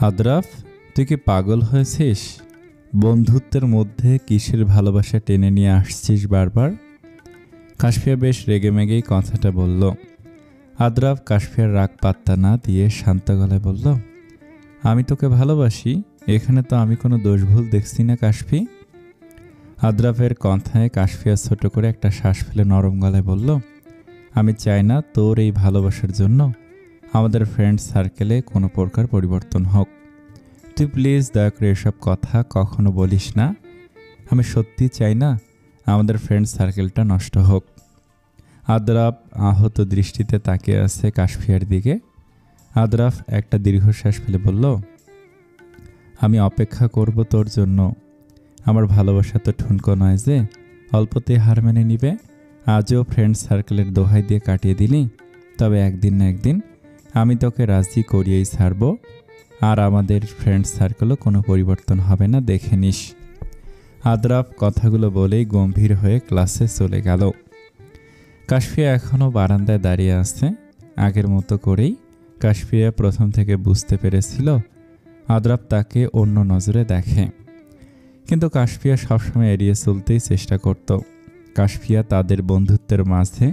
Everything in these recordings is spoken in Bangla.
আদ্রাফ, তুই কি পাগল হয়েছিস? বন্ধুত্বের মধ্যে কিসের ভালোবাসা টেনে নিয়ে আসছিস বারবার? কাশফিয়া বেশ রেগেমেগেই কথাটা বলল। আদ্রাফ কাশফিয়ার রাগ পাত্তা না দিয়ে শান্ত গলায় বলল, আমি তোকে ভালোবাসি, এখানে তো আমি কোনো দোষ ভুল দেখছি না কাশফি। আদ্রাফের কথায় কাশফিয়া ছোট করে একটা শ্বাস ফেলে নরম গলায় বলল, আমি চাই না তোর এই ভালোবাসার জন্য আমাদের ফ্রেন্ড সার্কেলে কোনো প্রকার পরিবর্তন হোক। তুই প্লিজ দয়া করে এসব কথা কখনো বলিস না। আমি সত্যি চাই না আমাদের ফ্রেন্ড সার্কেলটা নষ্ট হোক। আদ্রাফ আহত দৃষ্টিতে তাকিয়ে আছে কাশফিয়ার দিকে। আদ্রাফ একটা দীর্ঘশ্বাস ফেলে বলল, আমি অপেক্ষা করব তোর জন্য। আমার ভালোবাসা তো ঠুনকো নয় যে অল্পতে হার মেনে নিবে। আজও ফ্রেন্ড সার্কেলের দোহাই দিয়ে কাটিয়ে দিলি, তবে একদিন না একদিন আমি তোকে রাজি করিয়েই ছাড়ব। আর আমাদের ফ্রেন্ড সার্কেলও কোনো পরিবর্তন হবে না, দেখে নিস। আদ্রাফ কথাগুলো বলেই গম্ভীর হয়ে ক্লাসে চলে গেল। কাশফিয়া এখনও বারান্দায় দাঁড়িয়ে আছে। আগের মতো করেই কাশফিয়া প্রথম থেকে বুঝতে পেরেছিল আদ্রাফ তাকে অন্য নজরে দেখে, কিন্তু কাশফিয়া সবসময় এড়িয়ে চলতেই চেষ্টা করত। কাশফিয়া তাদের বন্ধুত্বের মাঝে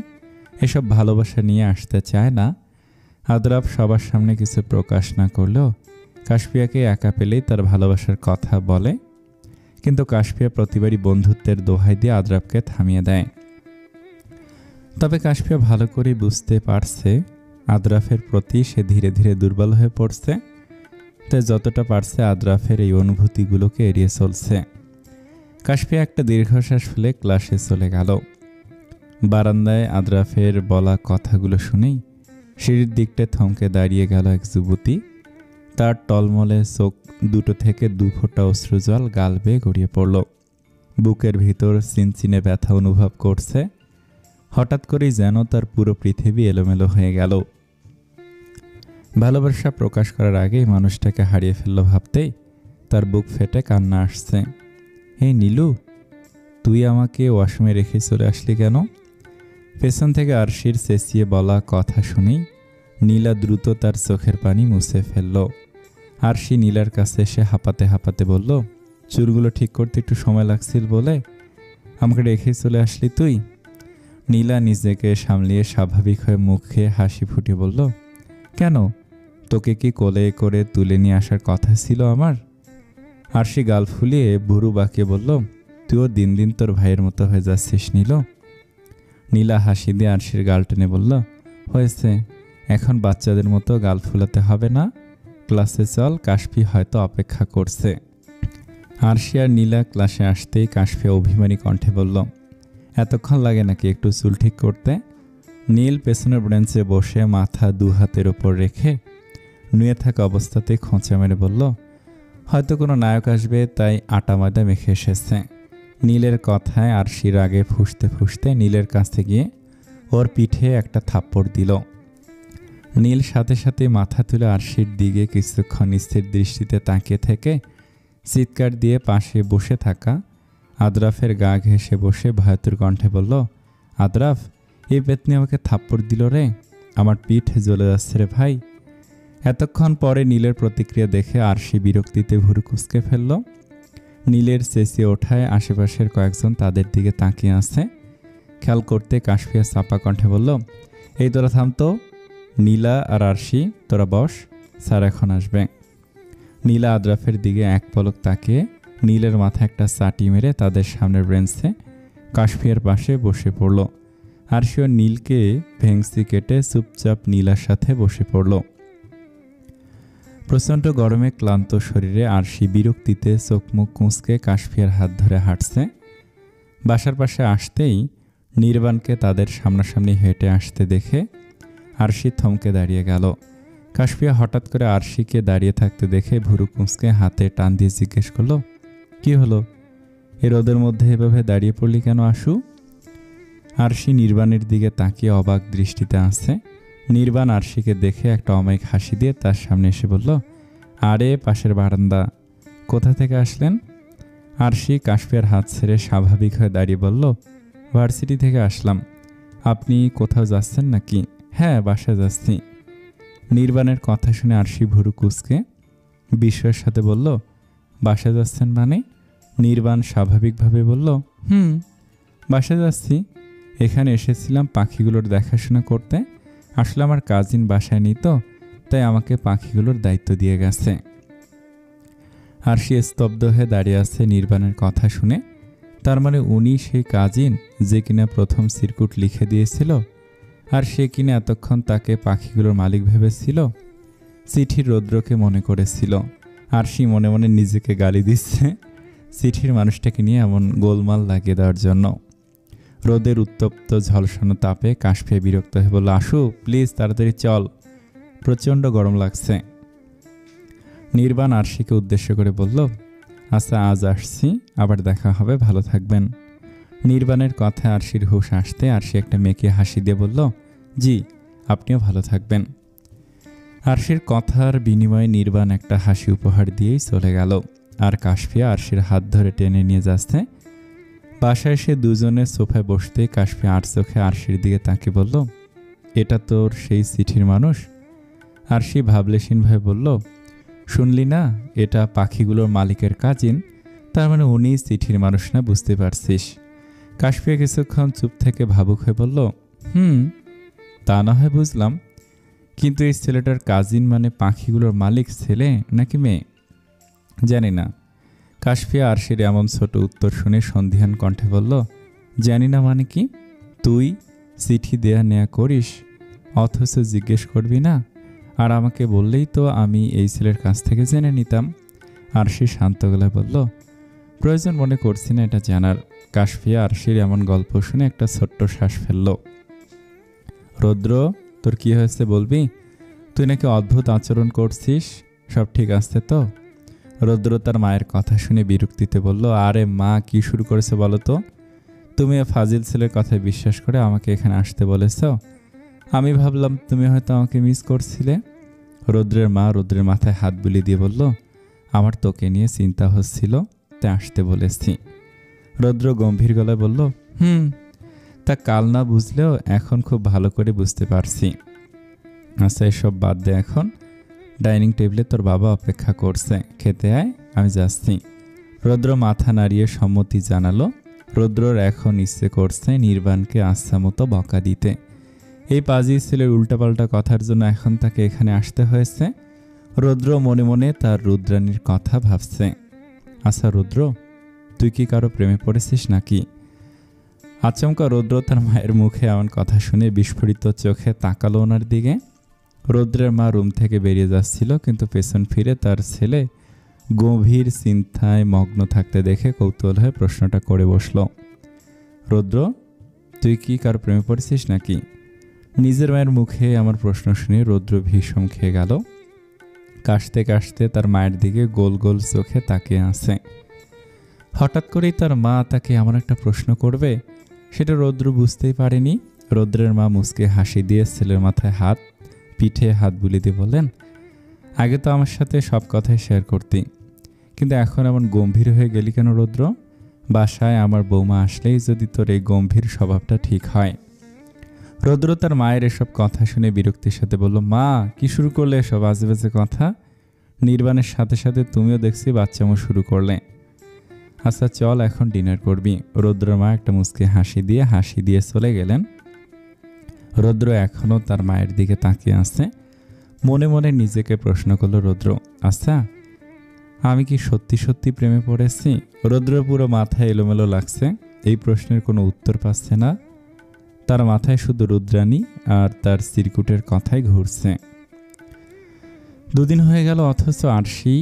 এসব ভালোবাসা নিয়ে আসতে চায় না। আদ্রাফ সবার সামনে কিছু প্রকাশ না করলেও কাশফিয়াকে একা পেলেই তার ভালোবাসার কথা বলে, কিন্তু কাশফিয়া প্রতিবারই বন্ধুত্বের দোহাই দিয়ে আদ্রাফকে থামিয়ে দেয়। তবে কাশফিয়া ভালো করেই বুঝতে পারছে আদ্রাফের প্রতি সে ধীরে ধীরে দুর্বল হয়ে পড়ছে, তাই যতটা পারছে আদ্রাফের এই অনুভূতিগুলোকে এড়িয়ে চলছে। কাশফিয়া একটা দীর্ঘশ্বাস ফেলে ক্লাসে চলে গেল। বারান্দায় আদ্রাফের বলা কথাগুলো শুনেই সিঁড়ির দিকটায় থমকে দাঁড়িয়ে গেল এক যুবতী। তার টলমলে চোখ দুটো থেকে দু ফোঁটা অশ্রুজল গাল বেয়ে গড়িয়ে পড়ল। বুকের ভিতর চিনচিনে ব্যথা অনুভব করছে। হঠাৎ করেই যেন তার পুরো পৃথিবী এলোমেলো হয়ে গেল। ভালোবাসা প্রকাশ করার আগেই মানুষটাকে হারিয়ে ফেলল ভাবতেই তার বুক ফেটে কান্না আসছে। এই নীলু, তুই আমাকে ওয়াশরুমে রেখে চলে আসলি কেন? পেছন থেকে আরশির চেঁচিয়ে বলা কথা শুনেই নীলা দ্রুত তার চোখের পানি মুছে ফেলল। আরশি নীলার কাছে এসে হাঁপাতে হাঁপাতে বলল, চুলগুলো ঠিক করতে একটু সময় লাগছিল বলে আমাকে রেখে চলে আসলি তুই? নীলা নিজেকে সামলিয়ে স্বাভাবিক হয়ে মুখে হাসি ফুটিয়ে বলল, কেন, তোকে কি কোলে করে তুলে নিয়ে আসার কথা ছিল আমার? আরশি গাল ফুলিয়ে ভুরু বাঁকিয়ে বলল, তুইও দিন দিন তোর ভাইয়ের মতো হয়ে যাচ্ছিস নীল। নীলা হাসি দিয়ে আরশির গাল টেনে বলল, হয়েছে, এখন বাচ্চাদের মতো গাল ফুলাতে হবে না, ক্লাসে চল, কাশফি হয়তো অপেক্ষা করছে। আরশি আর নীলা ক্লাসে আসতেই কাশফিয়া অভিমানী কণ্ঠে বলল, এতক্ষণ লাগে নাকি একটু চুল ঠিক করতে? নীল পেছনের ব্রেঞ্চে বসে মাথা দু হাতের ওপর রেখে নুয়ে থাকা অবস্থাতে খোঁচা মেরে বলল, হয়তো কোনো নায়ক আসবে তাই আটা ময়দা মেখে এসেছে। নীলের কথায় আরশির আগে ফুঁসতে ফুঁসতে নীলের কাছে গিয়ে ওর পিঠে একটা থাপ্পড় দিল। নীল সাথে সাথে মাথা তুলে আরশির দিকে কিছুক্ষণ স্থির দৃষ্টিতে তাকিয়ে থেকে চিৎকার দিয়ে পাশে বসে থাকা আদ্রাফের গা ঘেঁষে বসে ভয়াতুর কণ্ঠে বলল, আদ্রাফ, এই পেতনি আমাকে থাপ্পড় দিল রে, আমার পিঠ জ্বলে যাচ্ছে রে ভাই। এতক্ষণ পরে নীলের প্রতিক্রিয়া দেখে আরশি বিরক্তিতে ভুরু কুঁচকে ফেলল। নীলের চেঁচিয়ে ওঠায় আশেপাশের কয়েকজন তাদের দিকে তাকিয়ে আছে। খেয়াল করতে কাশফিয়া চাপা কণ্ঠে বলল, এই তোরা থামতো। নীলা আর আরশি, তোরা বস, স্যার এখন আসবে। নীলা আদ্রাফের দিকে এক পলক তাকিয়ে নীলের মাথায় একটা চাটি মেরে তাদের সামনের বেঞ্চে কাশফিয়ার পাশে বসে পড়ল। আরশিও নীলকে ভেংসি কেটে চুপচাপ নীলার সাথে বসে পড়ল। প্রচণ্ড গরমে ক্লান্ত শরীরে আরশি বিরক্তিতে চোখ মুখ কুঁচকে কাশফিয়ার হাত ধরে হাঁটছে। বাসার পাশে আসতেই নির্বাণকে তাদের সামনাসামনি হেঁটে আসতে দেখে আরশি থমকে দাঁড়িয়ে গেল। কাশফিয়া হঠাৎ করে আরশিকে দাঁড়িয়ে থাকতে দেখে ভুরু কুঁচকে হাতে টান দিয়ে জিজ্ঞেস করল, কি হলো, এ রোদের মধ্যে এভাবে দাঁড়িয়ে পড়লি কেন আশু? আরশি নির্বাণের দিকে তাকিয়ে অবাক দৃষ্টিতে আছে। নির্বাণ আরশিকে দেখে একটা অমায়িক হাসি দিয়ে তার সামনে এসে বলল, আরে পাশের বারান্দা, কোথা থেকে আসলেন? আরশি কাশফিয়ার হাত ছেড়ে স্বাভাবিক হয়ে দাঁড়িয়ে বলল, ভার্সিটি থেকে আসলাম। আপনি কোথাও যাচ্ছেন নাকি? হ্যাঁ, বাসায় যাচ্ছি। নির্বাণের কথা শুনে আরশি ভুরু কুঁচকে বিস্ময়ের সাথে বলল, বাসায় যাচ্ছেন মানে? নির্বাণ স্বাভাবিকভাবে বলল, বাসায় যাচ্ছি। এখানে এসেছিলাম পাখিগুলোর দেখাশোনা করতে। আসলে আমার কাজিন বাসায় নেই তো, তাই আমাকে পাখিগুলোর দায়িত্ব দিয়ে গেছে। আরশি স্তব্ধ হয়ে দাঁড়িয়ে আছে নির্বাণের কথা শুনে। তার মানে উনি সেই কাজিন যে কিনা প্রথম সিরকুট লিখে দিয়েছিল, আর সে কিনা এতক্ষণ তাকে পাখিগুলোর মালিক ভেবেছিল। চিঠির রৌদ্রকে মনে করেছিল। আরশি মনে মনে নিজেকে গালি দিচ্ছে চিঠির মানুষটাকে নিয়ে এমন গোলমাল লাগিয়ে দেওয়ার জন্য। রোদের উত্তপ্ত ঝলসানো তাপে কাশফিয়া বিরক্ত হয়ে বলল, আসু প্লিজ, তাড়াতাড়ি চল, প্রচণ্ড গরম লাগছে। নির্বাণ আরশিকে উদ্দেশ্য করে বলল, আচ্ছা আজ আসছি, আবার দেখা হবে, ভালো থাকবেন। নির্বাণের কথায় আরশির হুঁশ আসতে আরশি একটা মেয়েকে হাসি দিয়ে বলল, জি আপনিও ভালো থাকবেন। আরশির কথার বিনিময়ে নির্বাণ একটা হাসি উপহার দিয়েই চলে গেল। আর কাশফিয়া আরশির হাত ধরে টেনে নিয়ে যাচ্ছে। বাসায় এসে দুজনে সোফায় বসতে কাশফিয়া আর চোখে আরশির দিকে তাকিয়ে বলল, এটা তোর সেই চিঠির মানুষ? আরশি ভাবলেশীনভাবে বলল, শুনলি না, এটা পাখিগুলোর মালিকের কাজিন, তার মানে উনি চিঠির মানুষ না, বুঝতে পারছিস? কাশফিয়া কিছুক্ষণ চুপ থেকে ভাবুক হয়ে বলল, তা না হয় বুঝলাম, কিন্তু এই ছেলেটার কাজিন মানে পাখিগুলোর মালিক ছেলে নাকি মেয়ে? জানি না। কাশফিয়া আরশির এমন ছোট উত্তর শুনে সন্ধিহান কণ্ঠে বলল, জানি না মানে কি? তুই চিঠি দেয়া নেয়া করিস, অথচ জিজ্ঞেস করবি না? আর আমাকে বললেই তো আমি এই ছেলের কাছ থেকে জেনে নিতাম। আরশি শান্ত গলায় বলল, প্রয়োজন মনে করছি না এটা জানার। কাশফিয়া আরশির এমন গল্প শুনে একটা ছোট্ট শ্বাস ফেলল। রৌদ্র, তোর কি হয়েছে বলবি? তুই নাকি অদ্ভুত আচরণ করছিস, সব ঠিক আছে তো? রৌদ্র তার মায়ের কথা শুনে বিরক্তিতে বলল, আরে মা, কি শুরু করেছে বলো তো? তুমি ফাজিল ছেলের কথায় বিশ্বাস করে আমাকে এখানে আসতে বলেছ। আমি ভাবলাম তুমি হয়তো আমাকে মিস করছিলে। রৌদ্রের মা রৌদ্রের মাথায় হাত বুলিয়ে দিয়ে বলল, আমার তোকে নিয়ে চিন্তা হচ্ছিল, তাই আসতে বলেছি। রৌদ্র গম্ভীর গলায় বলল, তা কাল না বুঝলেও এখন খুব ভালো করে বুঝতে পারছি। আচ্ছা এসব বাদ দে, এখন ডাইনিং টেবিলে তোর বাবা অপেক্ষা করছে, খেতে আয়, আমি যাচ্ছি। রৌদ্র মাথা নাড়িয়ে সম্মতি জানালো। রৌদ্রর এখন ইচ্ছে করছে নির্বাণকে আচ্ছা মতো বকা দিতে। এই পাজি ছেলের উল্টাপাল্টা কথার জন্য এখন তাকে এখানে আসতে হয়েছে। রৌদ্র মনে মনে তার রুদ্রাণীর কথা ভাবছে। আচ্ছা রৌদ্র, তুই কি কারো প্রেমে পড়েছিস নাকি? আচমকা রৌদ্র তার মায়ের মুখে এমন কথা শুনে বিস্ফোরিত চোখে তাকালো ওনার দিকে। রৌদ্রের মা রুম থেকে বেরিয়ে যাচ্ছিল, কিন্তু পেছন ফিরে তার ছেলে গভীর চিন্তায় মগ্ন থাকতে দেখে কৌতূহল হয়ে প্রশ্নটা করে বসল, রৌদ্র, তুই কি কারো প্রেমে পড়েছিস নাকি? নিজের মায়ের মুখে আমার প্রশ্ন শুনে রৌদ্র ভীষণ খেয়ে গেল। কাশতে কাশতে তার মায়ের দিকে গোল গোল চোখে তাকিয়ে আছে। হঠাৎ করেই তার মা তাকে এমন একটা প্রশ্ন করবে, সেটা রৌদ্র বুঝতেই পারেনি। রৌদ্রের মা মুচকে হাসি দিয়ে ছেলের মাথায় পিঠে হাত বুলিয়ে দিয়ে বললেন, আগে তো আমার সাথে সব কথাই শেয়ার করতি, কিন্তু এখন এমন গম্ভীর হয়ে গেলি কেন রৌদ্র? বাসায় আমার বৌমা আসলেই যদি তোর এই গম্ভীর স্বভাবটা ঠিক হয়। রৌদ্র তার মায়ের এসব কথা শুনে বিরক্তির সাথে বলল, মা, কি শুরু করলে এসব আজে বাজে কথা? নির্বাণের সাথে সাথে তুমিও দেখছি বাচ্চামো শুরু করলে। আচ্ছা চল, এখন ডিনার করবি। রৌদ্র মা একটা মুচকে হাসি দিয়ে চলে গেলেন। রৌদ্র এখনও তার মায়ের দিকে তাকিয়ে আছে। মনে মনে নিজেকে প্রশ্ন করল রৌদ্র, আচ্ছা আমি কি সত্যি সত্যি প্রেমে পড়েছি? রৌদ্র পুরো মাথায় এলোমেলো লাগছে, এই প্রশ্নের কোনো উত্তর পাচ্ছে না। তার মাথায় শুধু রুদ্রাণী আর তার চিরকুটের কথাই ঘুরছে। দুদিন হয়ে গেল, অথচ আরশি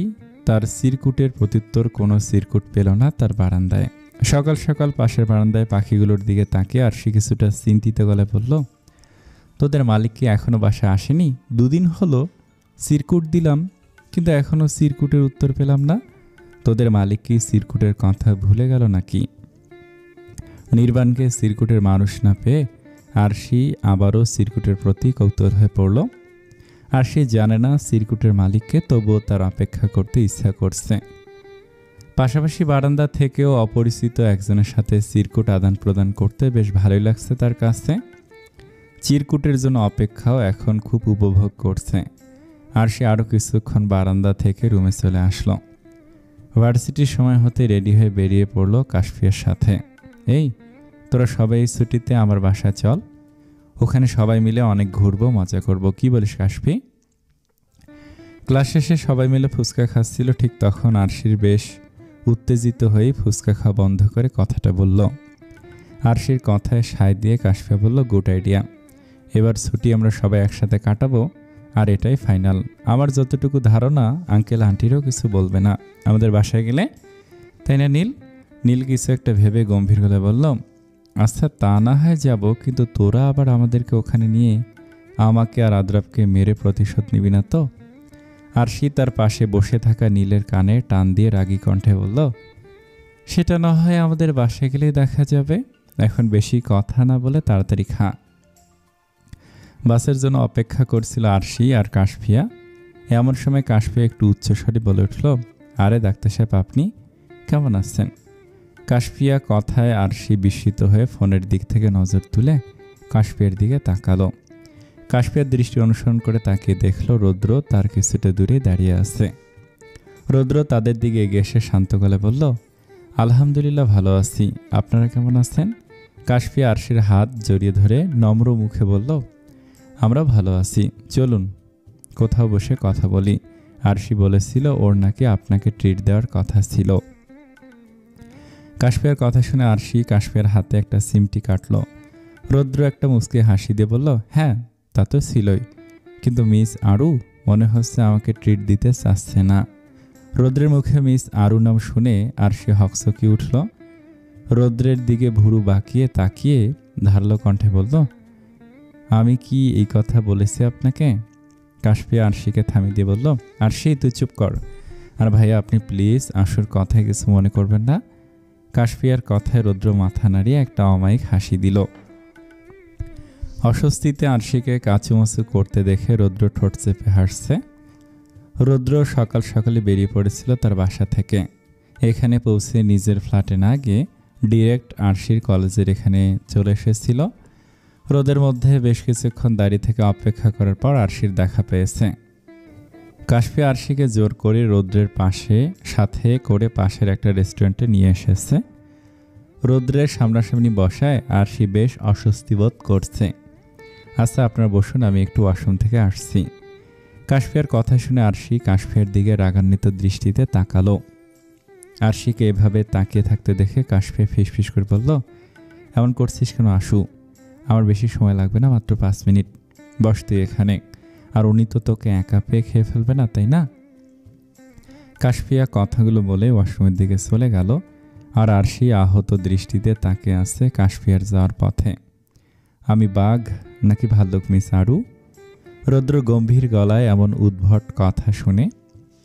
তার চিরকুটের প্রত্যুত্তর কোনো চিরকুট পেল না তার বারান্দায়। সকাল সকাল পাশের বারান্দায় পাখিগুলোর দিকে তাকিয়ে আরশি কিছুটা চিন্তিত গলায় বলল, তোদের মালিক কি এখনো বাসায় আসেনি? দুদিন হলো চিরকুট দিলাম, কিন্তু এখনো চিরকুটের উত্তর পেলাম না। তোদের মালিক কি চিরকুটের কথা ভুলে গেল নাকি? নির্বাণকে চিরকুটের মানুষ না পেয়ে আরশি আবারও চিরকুটের প্রতি কৌতূহল হয়ে পড়ল। আরশি জানে না চিরকুটের মালিককে, তবুও তার অপেক্ষা করতে ইচ্ছা করছে। পাশাপাশি বারান্দা থেকেও অপরিচিত একজনের সাথে চিরকুট আদান প্রদান করতে বেশ ভালোই লাগছে তার কাছে। চিরকুটের জন্য অপেক্ষাও এখন খুব উপভোগ করছে। আরশি আরও কিছুক্ষণ বারান্দা থেকে রুমে চলে আসলো। ভার্সিটির সময় হতে রেডি হয়ে বেরিয়ে পড়লো কাশফিয়ার সাথে। এই তোরা সবাই এই ছুটিতে আমার বাসায় চল, ওখানে সবাই মিলে অনেক ঘুরবো, মজা করব, কি বলিস কাশফি? ক্লাস শেষে সবাই মিলে ফুচকা খাচ্ছিল, ঠিক তখন আরশির বেশ উত্তেজিত হয়ে ফুচকা খাওয়া বন্ধ করে কথাটা বলল। আরশির কথায় সায় দিয়ে কাশফিয়া বলল, গুড আইডিয়া, এবার ছুটি আমরা সবাই একসাথে কাটাবো, আর এটাই ফাইনাল। আমার যতটুকু ধারণা আঙ্কেল আন্টিরও কিছু বলবে না আমাদের বাসায় গেলে, তাই না নীল? নীল কিছু একটা ভেবে গম্ভীর গলায় বলল, আচ্ছা তা না হয় যাব, কিন্তু তোরা আবার আমাদেরকে ওখানে নিয়ে আমাকে আর আদ্রাবকে মেরে প্রতিশোধ নিবি না তো? আরশি তার পাশে বসে থাকা নীলের কানে টান দিয়ে রাগী কণ্ঠে বলল, সেটা না হয় আমাদের বাসায় গেলেই দেখা যাবে, এখন বেশি কথা না বলে তাড়াতাড়ি খা। বাসের জন্য অপেক্ষা করছিল আরশি আর কাশফিয়া। এমন সময় কাশফিয়া একটু উচ্চস্বরে বলে উঠল, আরে ডাক্তার সাহেব, আপনি কেমন আছেন? কাশফিয়া কথায় আরশি বিস্মিত হয়ে ফোনের দিক থেকে নজর তুলে কাশফিয়ার দিকে তাকালো। কাশফিয়ার দৃষ্টি অনুসরণ করে তাকিয়ে দেখল রৌদ্র তার কিছুটা দূরে দাঁড়িয়ে আছে। রৌদ্র তাদের দিকে এগিয়ে এসে শান্ত গলায় বলল, আলহামদুলিল্লাহ ভালো আছি, আপনারা কেমন আছেন? কাশফিয়া আরশির হাত জড়িয়ে ধরে নম্র মুখে বলল, আমরা ভালো আছি, চলুন কোথাও বসে কথা বলি। আরশি বলেছিল ওর নাকি আপনাকে ট্রিট দেওয়ার কথা ছিল। কাশফিয়ার কথা শুনে আরশি কাশফিয়ার হাতে একটা সিমটি কাটল। রৌদ্র একটা মুচকি হাসি দিয়ে বলল, হ্যাঁ তা তো ছিলই, কিন্তু মিস আরু মনে হচ্ছে আমাকে ট্রিট দিতে চাচ্ছে না। রৌদ্রের মুখে মিস আরু নাম শুনে আরশি হকচকি উঠল। রৌদ্রের দিকে ভুরু বাঁকিয়ে তাকিয়ে ধারালো কণ্ঠে বলল, আমি কি এই কথা বলেছি আপনাকে? কাশফিয়া আরশিকে থামিয়ে দিয়ে বলল, আরশি তুই চুপ কর, আর ভাইয়া আপনি প্লিজ আশুর কথায় কিছু মনে করবেন না। কাশফিয়ার কথায় রৌদ্র মাথা নাড়িয়ে একটা অমায়িক হাসি দিল। অস্বস্তিতে আরশিকে কাচুমাচু করতে দেখে রৌদ্র ঠোঁট চেপে হাসছে। রৌদ্র সকাল সকালে বেরিয়ে পড়েছিল তার বাসা থেকে। এখানে পৌঁছে নিজের ফ্ল্যাটে না গিয়ে ডিরেক্ট আরশির কলেজের এখানে চলে এসেছিল। রোদের মধ্যে বেশ কিছুক্ষণ দাঁড়িয়ে থেকে অপেক্ষা করার পর আরশির দেখা পেয়েছে। কাশফিয়া আরশিকে জোর করে রৌদ্রের সাথে করে পাশের একটা রেস্টুরেন্টে নিয়ে এসেছে। রৌদ্রের সামনাসামনি বসায় আরশি বেশ অস্বস্তি বোধ করছে। আচ্ছা আপনারা বসুন, আমি একটু ওয়াশরুম থেকে আসছি। কাশফিয়ার কথা শুনে আরশি কাশফিয়ার দিকে রাগান্বিত দৃষ্টিতে তাকালো। আরশিকে এভাবে তাকিয়ে থাকতে দেখে কাশফিয়া ফিসফিস করে বলল, এমন করছিস কেন আশু? আমার বেশি সময় লাগবে না, মাত্র 5 মিনিট। বস তুই এখানে, আর উনি তো তোকে একা পেয়ে খেয়ে ফেলবে না, তাই না? কাশফিয়া কথাগুলো বলে ওয়াশরুমের দিকে চলে গেল, আর আরশি আহত দৃষ্টিতে তাকিয়ে আছে কাশফিয়ার যাওয়ার পথে। আমি বাঘ নাকি ভাল্লুক মিস আরু? রৌদ্র গম্ভীর গলায় এমন উদ্ভট কথা শুনে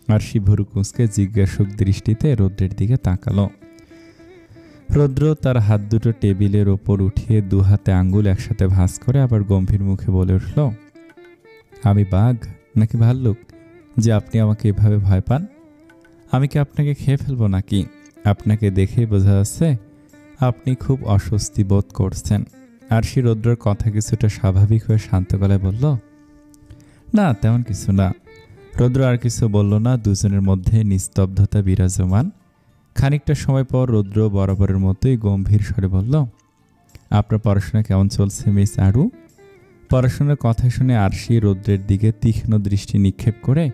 আরশি ভুরু কুঁচকে জিজ্ঞাসক দৃষ্টিতে রৌদ্রের দিকে তাকালো। রৌদ্র তার হাত দুটো টেবিলের ওপর উঠিয়ে 2 হাতে আঙ্গুল একসাথে ভাঁজ করে আবার গম্ভীর মুখে বলে উঠল, আমি বাঘ নাকি ভাল্লুক যে আপনি আমাকে এভাবে ভয় পান? আমি কি আপনাকে খেয়ে ফেলবো নাকি? আপনাকে দেখেই বোঝা যাচ্ছে আপনি খুব অস্বস্তি বোধ করছেন। আরশি রৌদ্রের কথা কিছুটা স্বাভাবিক হয়ে শান্ত গলায় বলল, না তেমন কিছু না। রৌদ্র আর কিছু বলল না, দুজনের মধ্যে নিস্তব্ধতা বিরাজমান। খানিকটা সময় পর রৌদ্র বরাবরের মতোই গম্ভীর স্বরে বলল, আপনার পড়াশোনা কেমন চলছে মিস আরু? পড়াশোনার কথা শুনে আরশি রৌদ্রের দিকে তীক্ষ্ণ দৃষ্টি নিক্ষেপ করে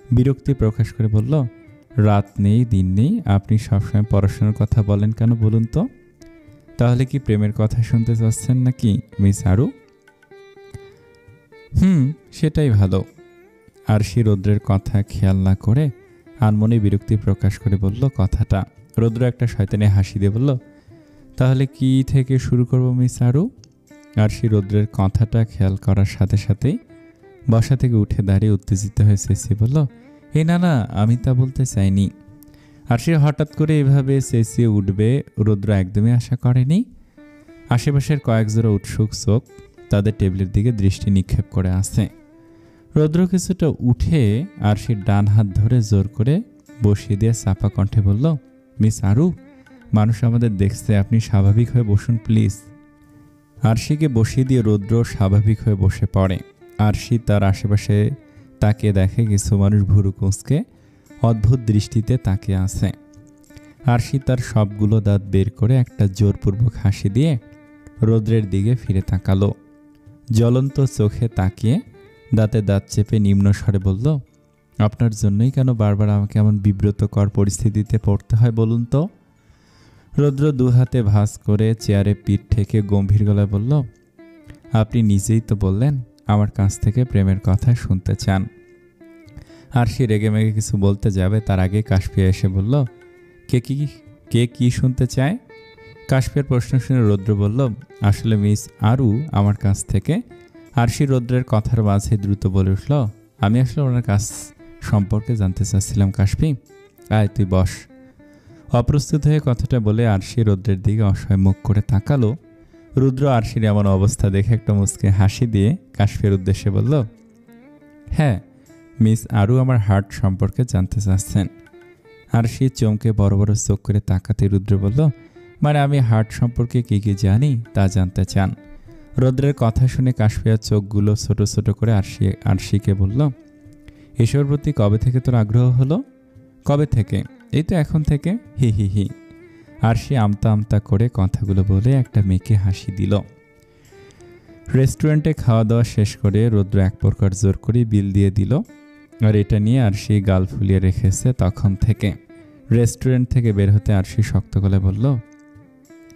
বিরক্তি প্রকাশ করে বলল, রাত নেই দিন নেই, আপনি সবসময় পড়াশোনার কথা বলেন কেন বলুন তো? তাহলে কি প্রেমের কথা শুনতে চাচ্ছেন নাকি মিস আরু? সেটাই ভালো। আরশি রৌদ্রের কথা খেয়াল না করে আনমনে বিরক্তি প্রকাশ করে বলল কথাটা। রৌদ্র একটা শয়তানি হাসি দিয়ে বলল, তাহলে কি থেকে শুরু করব মিস আরু? আরশি রৌদ্রের কথাটা খেয়াল করার সাথে সাথেই বসা থেকে উঠে দাঁড়িয়ে উত্তেজিত হয়ে চেঁচিয়ে বলল, এই না না, আমি তা বলতে চাইনি। আরশি হঠাৎ করে এভাবে চেঁচিয়ে উঠবে রৌদ্র একদমই আশা করেনি। আশেপাশের কয়েকজোড়া উৎসুক চোখ তাদের টেবিলের দিকে দৃষ্টি নিক্ষেপ করে আছে। রৌদ্র কিছুটা উঠে আরশির ডান হাত ধরে জোর করে বসিয়ে দিয়ে চাপা কণ্ঠে বলল, মিস আরু, মানুষ আমাদের দেখছে, আপনি স্বাভাবিক হয়ে বসুন প্লিজ। আরশিকে বসিয়ে দিয়ে রৌদ্র স্বাভাবিক হয়ে বসে পড়ে। আরশি তার আশেপাশে তাকে দেখে কিছু মানুষ ভুরু কুঁচকে অদ্ভুত দৃষ্টিতে তাকিয়ে আছে। আরশি তার সবগুলো দাঁত বের করে একটা জোরপূর্বক হাসি দিয়ে রৌদ্রের দিকে ফিরে তাকালো। জ্বলন্ত চোখে তাকিয়ে দাঁতে দাঁত চেপে নিম্ন স্বরে বলল, আপনার জন্যই কেন বারবার আমাকে এমন বিব্রতকর পরিস্থিতিতে পড়তে হয় বলুন তো? রৌদ্র দুহাতে ভাঁজ করে চেয়ারে পিঠ ঠেকে গম্ভীর গলায় বলল, আপনি নিজেই তো বললেন আমার কাছ থেকে প্রেমের কথা শুনতে চান। আরশি রেগেমেগে কিছু বলতে যাবে তার আগে কাশফিয়া এসে বলল, কে কি শুনতে চায়? কাশফিয়ার প্রশ্ন শুনে রৌদ্র বলল, আসলে মিস আরু আমার কাছ থেকে। আরশি রৌদ্রের কথার মাঝে দ্রুত বলে উঠল, আমি আসলে ওনার কাছ সম্পর্কে জানতে চাচ্ছিলাম কাশফি। আয় তুই বস। অপ্রস্তুত হয়ে কথাটা বলে আরশি রৌদ্রের দিকে অসহায় মুখ করে তাকালো। রুদ্র আরশির এমন অবস্থা দেখে একটা মুচকে হাসি দিয়ে কাশফিয়ার উদ্দেশ্যে বলল, হ্যাঁ মিস আরু আমার হার্ট সম্পর্কে জানতে চাচ্ছেন। আরশি চমকে বড় বড় চোখ করে তাকাতে রুদ্র বলল, মানে আমি হার্ট সম্পর্কে কি জানি তা জানতে চান? রৌদ্রের কথা শুনে কাশফিয়ার চোখগুলো ছোট ছোট করে আরশিকে বলল, এসবের প্রতি কবে থেকে তোর আগ্রহ হলো? কবে থেকে? এই তো এখন থেকে। হি হি হি। আরশি আমতা আমতা করে কথাগুলো বলে একটা মেয়েকে হাসি দিল। রেস্টুরেন্টে খাওয়া দাওয়া শেষ করে রৌদ্র এক প্রকার জোর করে বিল দিয়ে দিল। আর এটা নিয়ে আরশি গাল ফুলিয়ে রেখেছে তখন থেকে। রেস্টুরেন্ট থেকে বের হতে আরশি শক্ত গলায় বলল,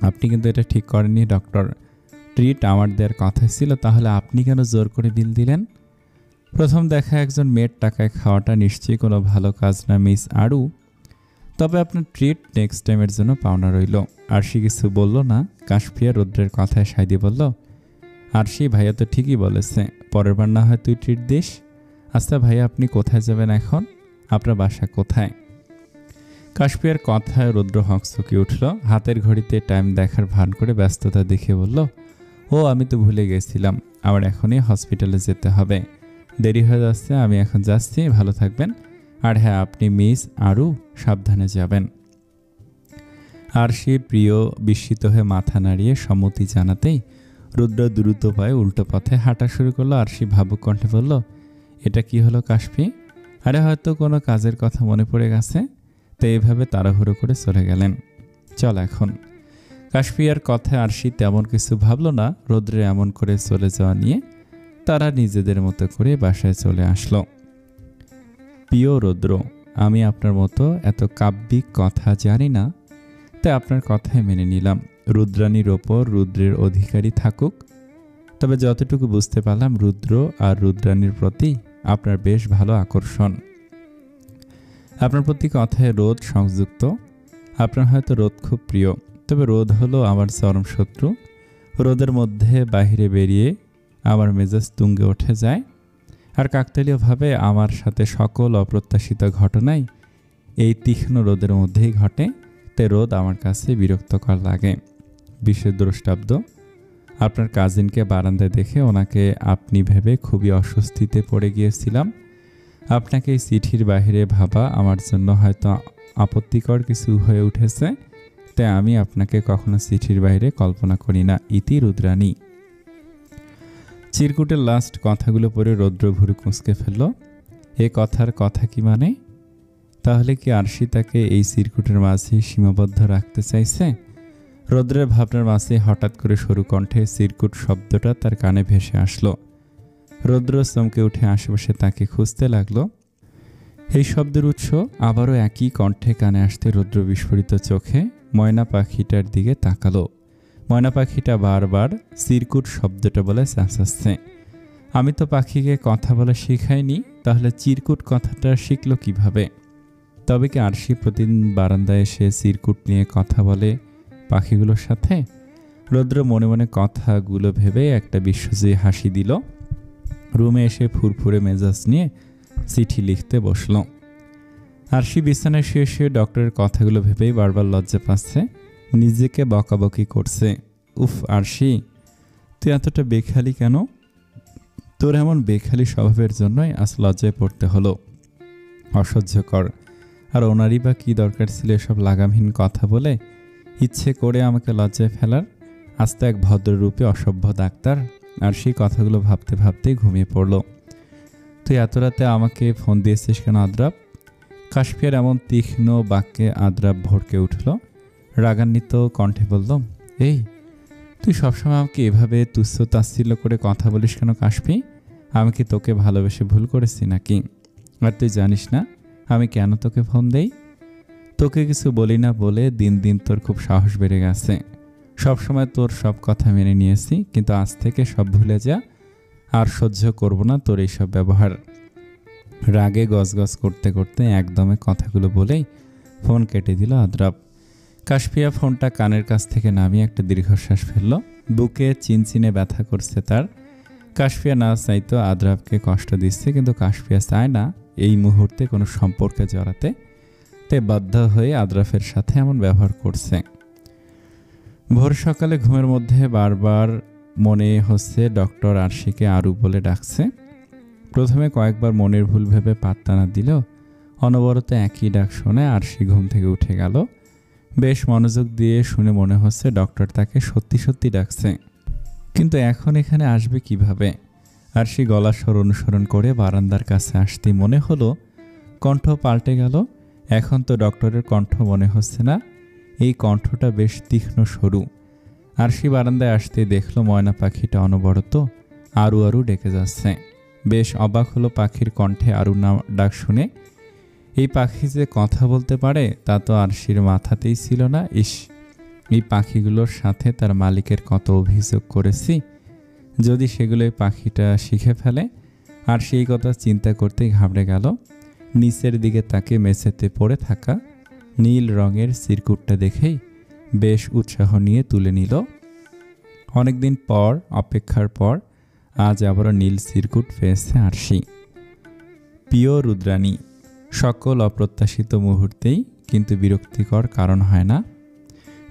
আপনি কিন্তু এটা ঠিক করেননি ডক্টর। ট্রিট আমার দেওয়ার কথা ছিল, তাহলে আপনি কেন জোর করে বিল দিলেন? প্রথম দেখা একজন মেয়ের টাকায় খাওয়াটা নিশ্চয়ই কোনো ভালো কাজ না মিস আরু। তবে আপনার ট্রিট নেক্সট টাইমের জন্য পাওনা রইল। আরশি কিছু বলল না। কাশফিয়া রৌদ্রের কথায় সায় দিয়ে বলল, আরশি ভাইয়া তো ঠিকই বলেছে, পরের বার না হয় তুই ট্রিট দিস। আচ্ছা ভাইয়া আপনি কোথায় যাবেন এখন? আপনার বাসা কোথায়? কাশফিয়ার কথায় রৌদ্র হকচকে উঠল। হাতের ঘড়িতে টাইম দেখার ভান করে ব্যস্ততা দেখে বলল, ও আমি তো ভুলে গেছিলাম, আমার এখনই হসপিটালে যেতে হবে, দেরি হয়ে যাচ্ছে, আমি এখন যাচ্ছি, ভালো থাকবেন। আর হ্যাঁ আপনি মিস আরু সাবধানে যাবেন। আরশি প্রিয় বিস্মিত হয়ে মাথা নাড়িয়ে সম্মতি জানাতেই রুদ্র দ্রুত পায়ে উল্টো পথে হাঁটা শুরু করলো। আরশি ভাবুক কণ্ঠে বলল, এটা কি হলো কাশফি? আরে হয়তো কোনো কাজের কথা মনে পড়ে গেছে, তো এইভাবে তাড়াহুড়ো করে চলে গেলেন। চল এখন। কাশফিয়ার কথায় আরশি তেমন কিছু ভাবল না। রৌদ্রে এমন করে চলে যাওয়া নিয়ে তারা নিজেদের মতো করে বাসায় চলে আসলো। প্রিয় রৌদ্র, আমি আপনার মতো এত কাব্যিক কথা জানি না, তাই আপনার কথাই মেনে নিলাম। রুদ্রাণীর ওপর রুদ্রের অধিকারী থাকুক। তবে যতটুকু বুঝতে পারলাম রুদ্র আর রুদ্রাণীর প্রতি আপনার বেশ ভালো আকর্ষণ। আপনার প্রতি কথায় রোদ সংযুক্ত। আপনার হয়তো রোদ খুব প্রিয়, তবে রোদ হলো আমার চরম শত্রু। রোদের মধ্যে বাহিরে বেরিয়ে আমার মেজাজ তুঙ্গে উঠে যায়। আর কাকতালীয়ভাবে আমার সাথে সকল অপ্রত্যাশিত ঘটনাই এই তীক্ষ্ণ রোদের মধ্যেই ঘটে, তাই রোদ আমার কাছে বিরক্তকর লাগে। বিশেষ দ্রষ্টাব্দ, আপনার কাজিনকে বারান্দায় দেখে ওনাকে আপনি ভেবে খুবই অস্বস্তিতে পড়ে গিয়েছিলাম। আপনাকে এই চিঠির বাইরে ভাবা আমার জন্য হয়তো আপত্তিকর কিছু হয়ে উঠেছে, তাই আমি আপনাকে কখনো চিঠির বাইরে কল্পনা করি না। ইতি রুদ্রাণী। চিরকুটের লাস্ট কথাগুলো পড়ে রৌদ্র ভুরু কুঁচকে ফেলল। এ কথার কথা কি মানে? তাহলে কি আরশি তাকে এই চিরকুটের মাঝে সীমাবদ্ধ রাখতে চাইছে? রৌদ্রের ভাবনার মাঝে হঠাৎ করে সরু কণ্ঠে চিরকুট শব্দটা তার কানে ভেসে আসলো। রৌদ্র চমকে উঠে আশেপাশে তাকে খুঁজতে লাগলো। এই শব্দের উৎস আবারও একই কণ্ঠে কানে আসতে রৌদ্র বিস্ফোরিত চোখে ময়না পাখিটার দিকে তাকালো। ময়না পাখিটা বারবার চিরকুট শব্দটা বলে চেঁচাচ্ছে। আমি তো পাখিকে কথা বলা শিখাইনি, তাহলে চিরকুট কথাটা শিখলো কিভাবে? তবে কি আরশি প্রতিদিন বারান্দায় এসে চিরকুট নিয়ে কথা বলে পাখিগুলোর সাথে? রৌদ্র মনে মনে কথাগুলো ভেবে একটা বিশ্বজয়ী হাসি দিল। রুমে এসে ফুরফুরে মেজাজ নিয়ে চিঠি লিখতে বসল। আরশি বিছানায় শুয়ে শুয়ে ডক্টরের কথাগুলো ভেবেই বারবার লজ্জা পাচ্ছে, নিজেকে বকাবকি করছে। উফ আরশি, তুই এতটা বেখালি কেন? তোর এমন বেখালি স্বভাবের জন্যই আজ লজ্জায় পড়তে হলো। অসহ্যকর। আর ওনারই বা কী দরকার ছিল এসব লাগামহীন কথা বলে ইচ্ছে করে আমাকে লজ্জায় ফেলার? আজ তো এক ভদ্ররূপে অসভ্য ডাক্তার। আর সেই কথাগুলো ভাবতে ভাবতেই ঘুমিয়ে পড়ল। তুই এত রাতে আমাকে ফোন দিয়েছিস কেন আদ্রাব? কাশফিয়ার এমন তীক্ষ্ণ বাক্যে আদ্রাব ভড়কে উঠল। রাগান্বিত কণ্ঠে বলল, এই তুই সবসময় আমাকে এভাবে তুচ্ছ তাচ্ছিল্য করে কথা বলিস কেন কাশফি? আমি কি তোকে ভালোবেসে ভুল করেছি নাকি? আর তুই জানিস না আমি কেন তোকে ফোন দেই? তোকে কিছু বলি না বলে দিন দিন তোর খুব সাহস বেড়ে গেছে। সবসময় তোর সব কথা মেনে নিয়েছি, কিন্তু আজ থেকে সব ভুলে যা। আর সহ্য করব না তোর এইসব ব্যবহার। রাগে গজগজ করতে করতে একদমে কথাগুলো বলেই ফোন কেটে দিল আদ্রাব। কাশফিয়া ফোনটা কানের কাছ থেকে নামিয়ে একটা দীর্ঘশ্বাস ফেলল। বুকে চিনচিনে ব্যথা করছে তার। কাশফিয়া না চাইতো আদ্রাবকে কষ্ট দিচ্ছে, কিন্তু কাশফিয়া চায় না এই মুহূর্তে কোনো সম্পর্কে জড়াতে, তে বাধ্য হয়ে আদ্রাফের সাথে এমন ব্যবহার করছে। ভোর সকালে ঘুমের মধ্যে বারবার মনে হচ্ছে ডক্টর আরশিকে আরু বলে ডাকছে। প্রথমে কয়েকবার মনের ভুল ভেবে পাত্তা না দিলেও অনবরত একই ডাক শুনে আরশি ঘুম থেকে উঠে গেল। বেশ মনোযোগ দিয়ে শুনে মনে হচ্ছে ডক্টর তাকে সত্যি সত্যি ডাকছে, কিন্তু এখন এখানে আসবে কিভাবে? আরশি গলার স্বর অনুসরণ করে বারান্দার কাছে আসতে মনে হলো কণ্ঠ পাল্টে গেল। এখন তো ডক্টরের কণ্ঠ মনে হচ্ছে না, এই কণ্ঠটা বেশ তীক্ষ্ণ সরু। আরশি বারান্দায় আসতে দেখলো ময়না পাখিটা অনবরত আরু আরু ডেকে যাচ্ছে। বেশ অবাক হলো পাখির কণ্ঠে আরু নাম ডাক শুনে। এই পাখি যে কথা বলতে পারে তা তো আরশির মাথাতেই ছিল না। ইস, এই পাখিগুলোর সাথে তার মালিকের কত অভিযোগ করেছি, যদি সেগুলো এই পাখিটা শিখে ফেলে। আর সেই কথা চিন্তা করতেই ঘাবড়ে গেল। নিচের দিকে তাকে মেঝেতে পড়ে থাকা নীল রঙের সিরকুটটা দেখেই বেশ উৎসাহ নিয়ে তুলে নিল। অনেকদিন পর অপেক্ষার পর আজ আবারও নীল সিরকুট পেয়েছে আরশি। প্রিয় রুদ্রাণী, সকল অপ্রত্যাশিত মুহূর্তেই কিন্তু বিরক্তিকর কারণ হয় না।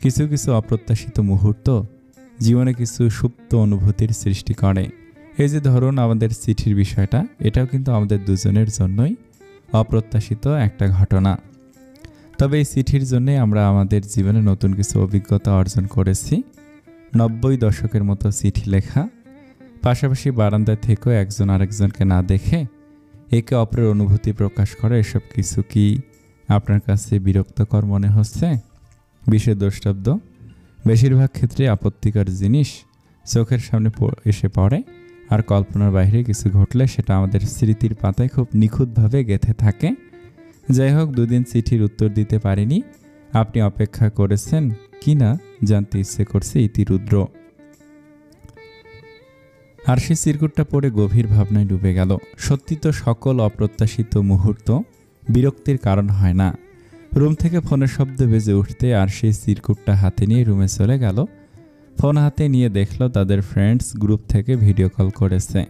কিছু কিছু অপ্রত্যাশিত মুহূর্ত জীবনে কিছু সুপ্ত অনুভূতির সৃষ্টি করে। এই যে ধরুন আমাদের চিঠির বিষয়টা, এটাও কিন্তু আমাদের দুজনের জন্যই অপ্রত্যাশিত একটা ঘটনা। তবে এই চিঠির জন্যে আমরা আমাদের জীবনে নতুন কিছু অভিজ্ঞতা অর্জন করেছি। 90 দশকের মতো চিঠি লেখা, পাশাপাশি বারান্দায় থেকেও একজন আরেকজনকে না দেখে একে অপরের অনুভূতি প্রকাশ করা, এসব কিছু কি আপনার কাছে বিরক্তকর মনে হচ্ছে? বিশেষ দ্রষ্টব্য, বেশিরভাগ ক্ষেত্রে আপত্তিকর জিনিস চোখের সামনে এসে পড়ে, আর কল্পনার বাইরে কিছু ঘটলে সেটা আমাদের স্মৃতির পাতায় খুব নিখুঁতভাবে গেঁথে থাকে। যাই হোক, দুদিন চিঠির উত্তর দিতে পারিনি। আপনি অপেক্ষা করেছেন কি না জানতে ইচ্ছে করছে, ইতি রুদ্র। আরশি সিরকুটটা পড়ে গভীর ভাবনায় ডুবে গেল। সত্যি তো সকল অপ্রত্যাশিত মুহূর্ত বিরক্তির কারণ হয় না। রুম থেকে ফোনের শব্দ বেজে উঠতে আরশি সিরকুটটা হাতে নিয়ে রুমে চলে গেল। ফোন হাতে নিয়ে দেখলো তাদের ফ্রেন্ডস গ্রুপ থেকে ভিডিও কল করেছে।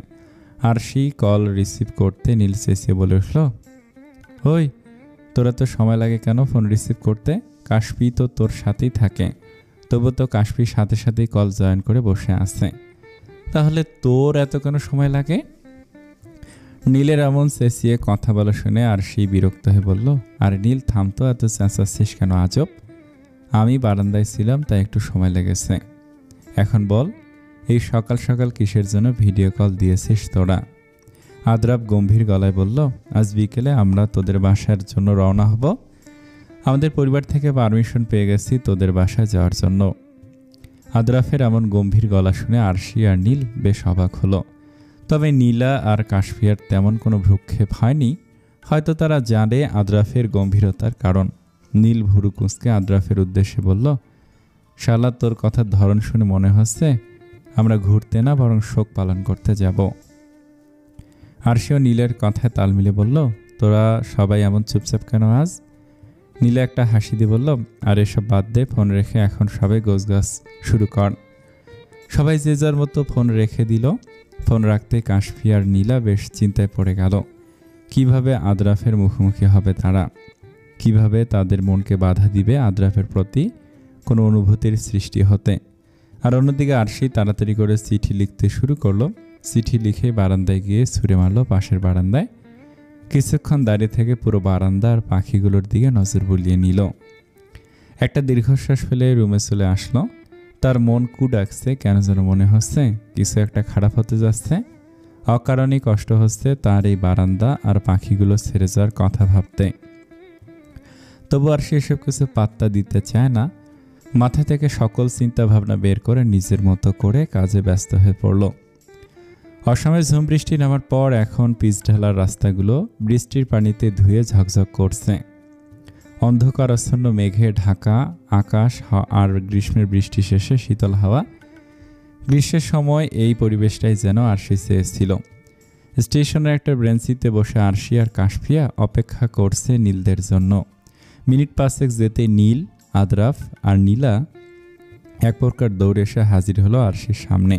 আরশি কল রিসিভ করতে নীল চেঁচিয়ে বলে উঠল, ওই তোরা তো সময় লাগে কেন ফোন রিসিভ করতে? কাশফি তো তোর সাথেই থাকে, তবু তো কাশফির সাথে সাথেই কল জয়েন করে বসে আছে, তাহলে তোর এত কেন সময় লাগে? নীলের এমন চেঁচিয়ে কথা বলা শুনে আরশি বিরক্ত হয়ে বলল, আরে নীল থামতো, এত চেঁচাচ্ছিস কেন আজব? আমি বারান্দায় ছিলাম তাই একটু সময় লেগেছে। এখন বল, এই সকাল সকাল কিসের জন্য ভিডিও কল দিয়েছিস তোরা? আদ্রাব গম্ভীর গলায় বলল, আজ বিকেলে আমরা তোদের বাসার জন্য রওনা হব। আমাদের পরিবার থেকে পারমিশন পেয়ে গেছি তোদের বাসায় যাওয়ার জন্য। আদ্রাফের এমন গম্ভীর গলা শুনে আরশি আর নীল বেশ অবাক হলো। তবে নীলা আর কাশফিয়ার তেমন কোনো ভ্রুক্ষেপ হয়নি। হয়তো তারা জানে আদ্রাফের গম্ভীরতার কারণ। নীল ভুরু কুঁচকে আদ্রাফের উদ্দেশ্যে বলল, শালা তোর কথার ধরন শুনে মনে হচ্ছে আমরা ঘুরতে না বরং শোক পালন করতে যাব। আরশিও নীলের কথায় তাল মিলে বলল, তোরা সবাই এমন চুপচাপ কেন আজ? নীলা একটা হাসি দিয়ে বলল, আর এসব বাদ দে, ফোন রেখে এখন সবাই গোছগাছ শুরু কর। সবাই যে যার মতো ফোন রেখে দিল। ফোন রাখতে কাশফি আর নীলা বেশ চিন্তায় পড়ে গেল। কিভাবে আদ্রাফের মুখোমুখি হবে তারা? কিভাবে তাদের মনকে বাধা দিবে আদ্রাফের প্রতি কোনো অনুভূতির সৃষ্টি হতে? আর অন্যদিকে আরশি তাড়াতাড়ি করে চিঠি লিখতে শুরু করলো। চিঠি লিখে বারান্দায় গিয়ে ছুঁড়ে মারল পাশের বারান্দায়। কিছুক্ষণ দাঁড়িয়ে থেকে পুরো বারান্দা আর পাখিগুলোর দিকে নজর বুলিয়ে নিল। একটা দীর্ঘশ্বাস ফেলে রুমে চলে আসলো। তার মন কু ডাকছে, কেন যেন মনে হচ্ছে কিছু একটা খারাপ হতে যাচ্ছে। অকারণেই কষ্ট হচ্ছে তার এই বারান্দা আর পাখিগুলো ছেড়ে যাওয়ার কথা ভাবতে। তবু আর সে এসব কিছু পাত্তা দিতে চায় না। মাথা থেকে সকল চিন্তা ভাবনা বের করে নিজের মতো করে কাজে ব্যস্ত হয়ে পড়ল। অসময়ে ঝুম বৃষ্টি নামার পর এখন পিচ ঢালার রাস্তাগুলো বৃষ্টির পানিতে ধুয়ে ঝকঝক করছে। অন্ধকারাচ্ছন্ন মেঘে ঢাকা আকাশ আর গ্রীষ্মের বৃষ্টি শেষে শীতল হাওয়া। গ্রীষ্মের সময় এই পরিবেশটাই যেন আরশি চেয়েছিল। স্টেশনের একটা বেঞ্চিতে বসে আরশি আর কাশফিয়া অপেক্ষা করছে নীলদের জন্য। মিনিট 5 যেতে নীল, আদ্রাফ আর নীলা এক প্রকার দৌড়ে এসে হাজির হলো আরশির সামনে।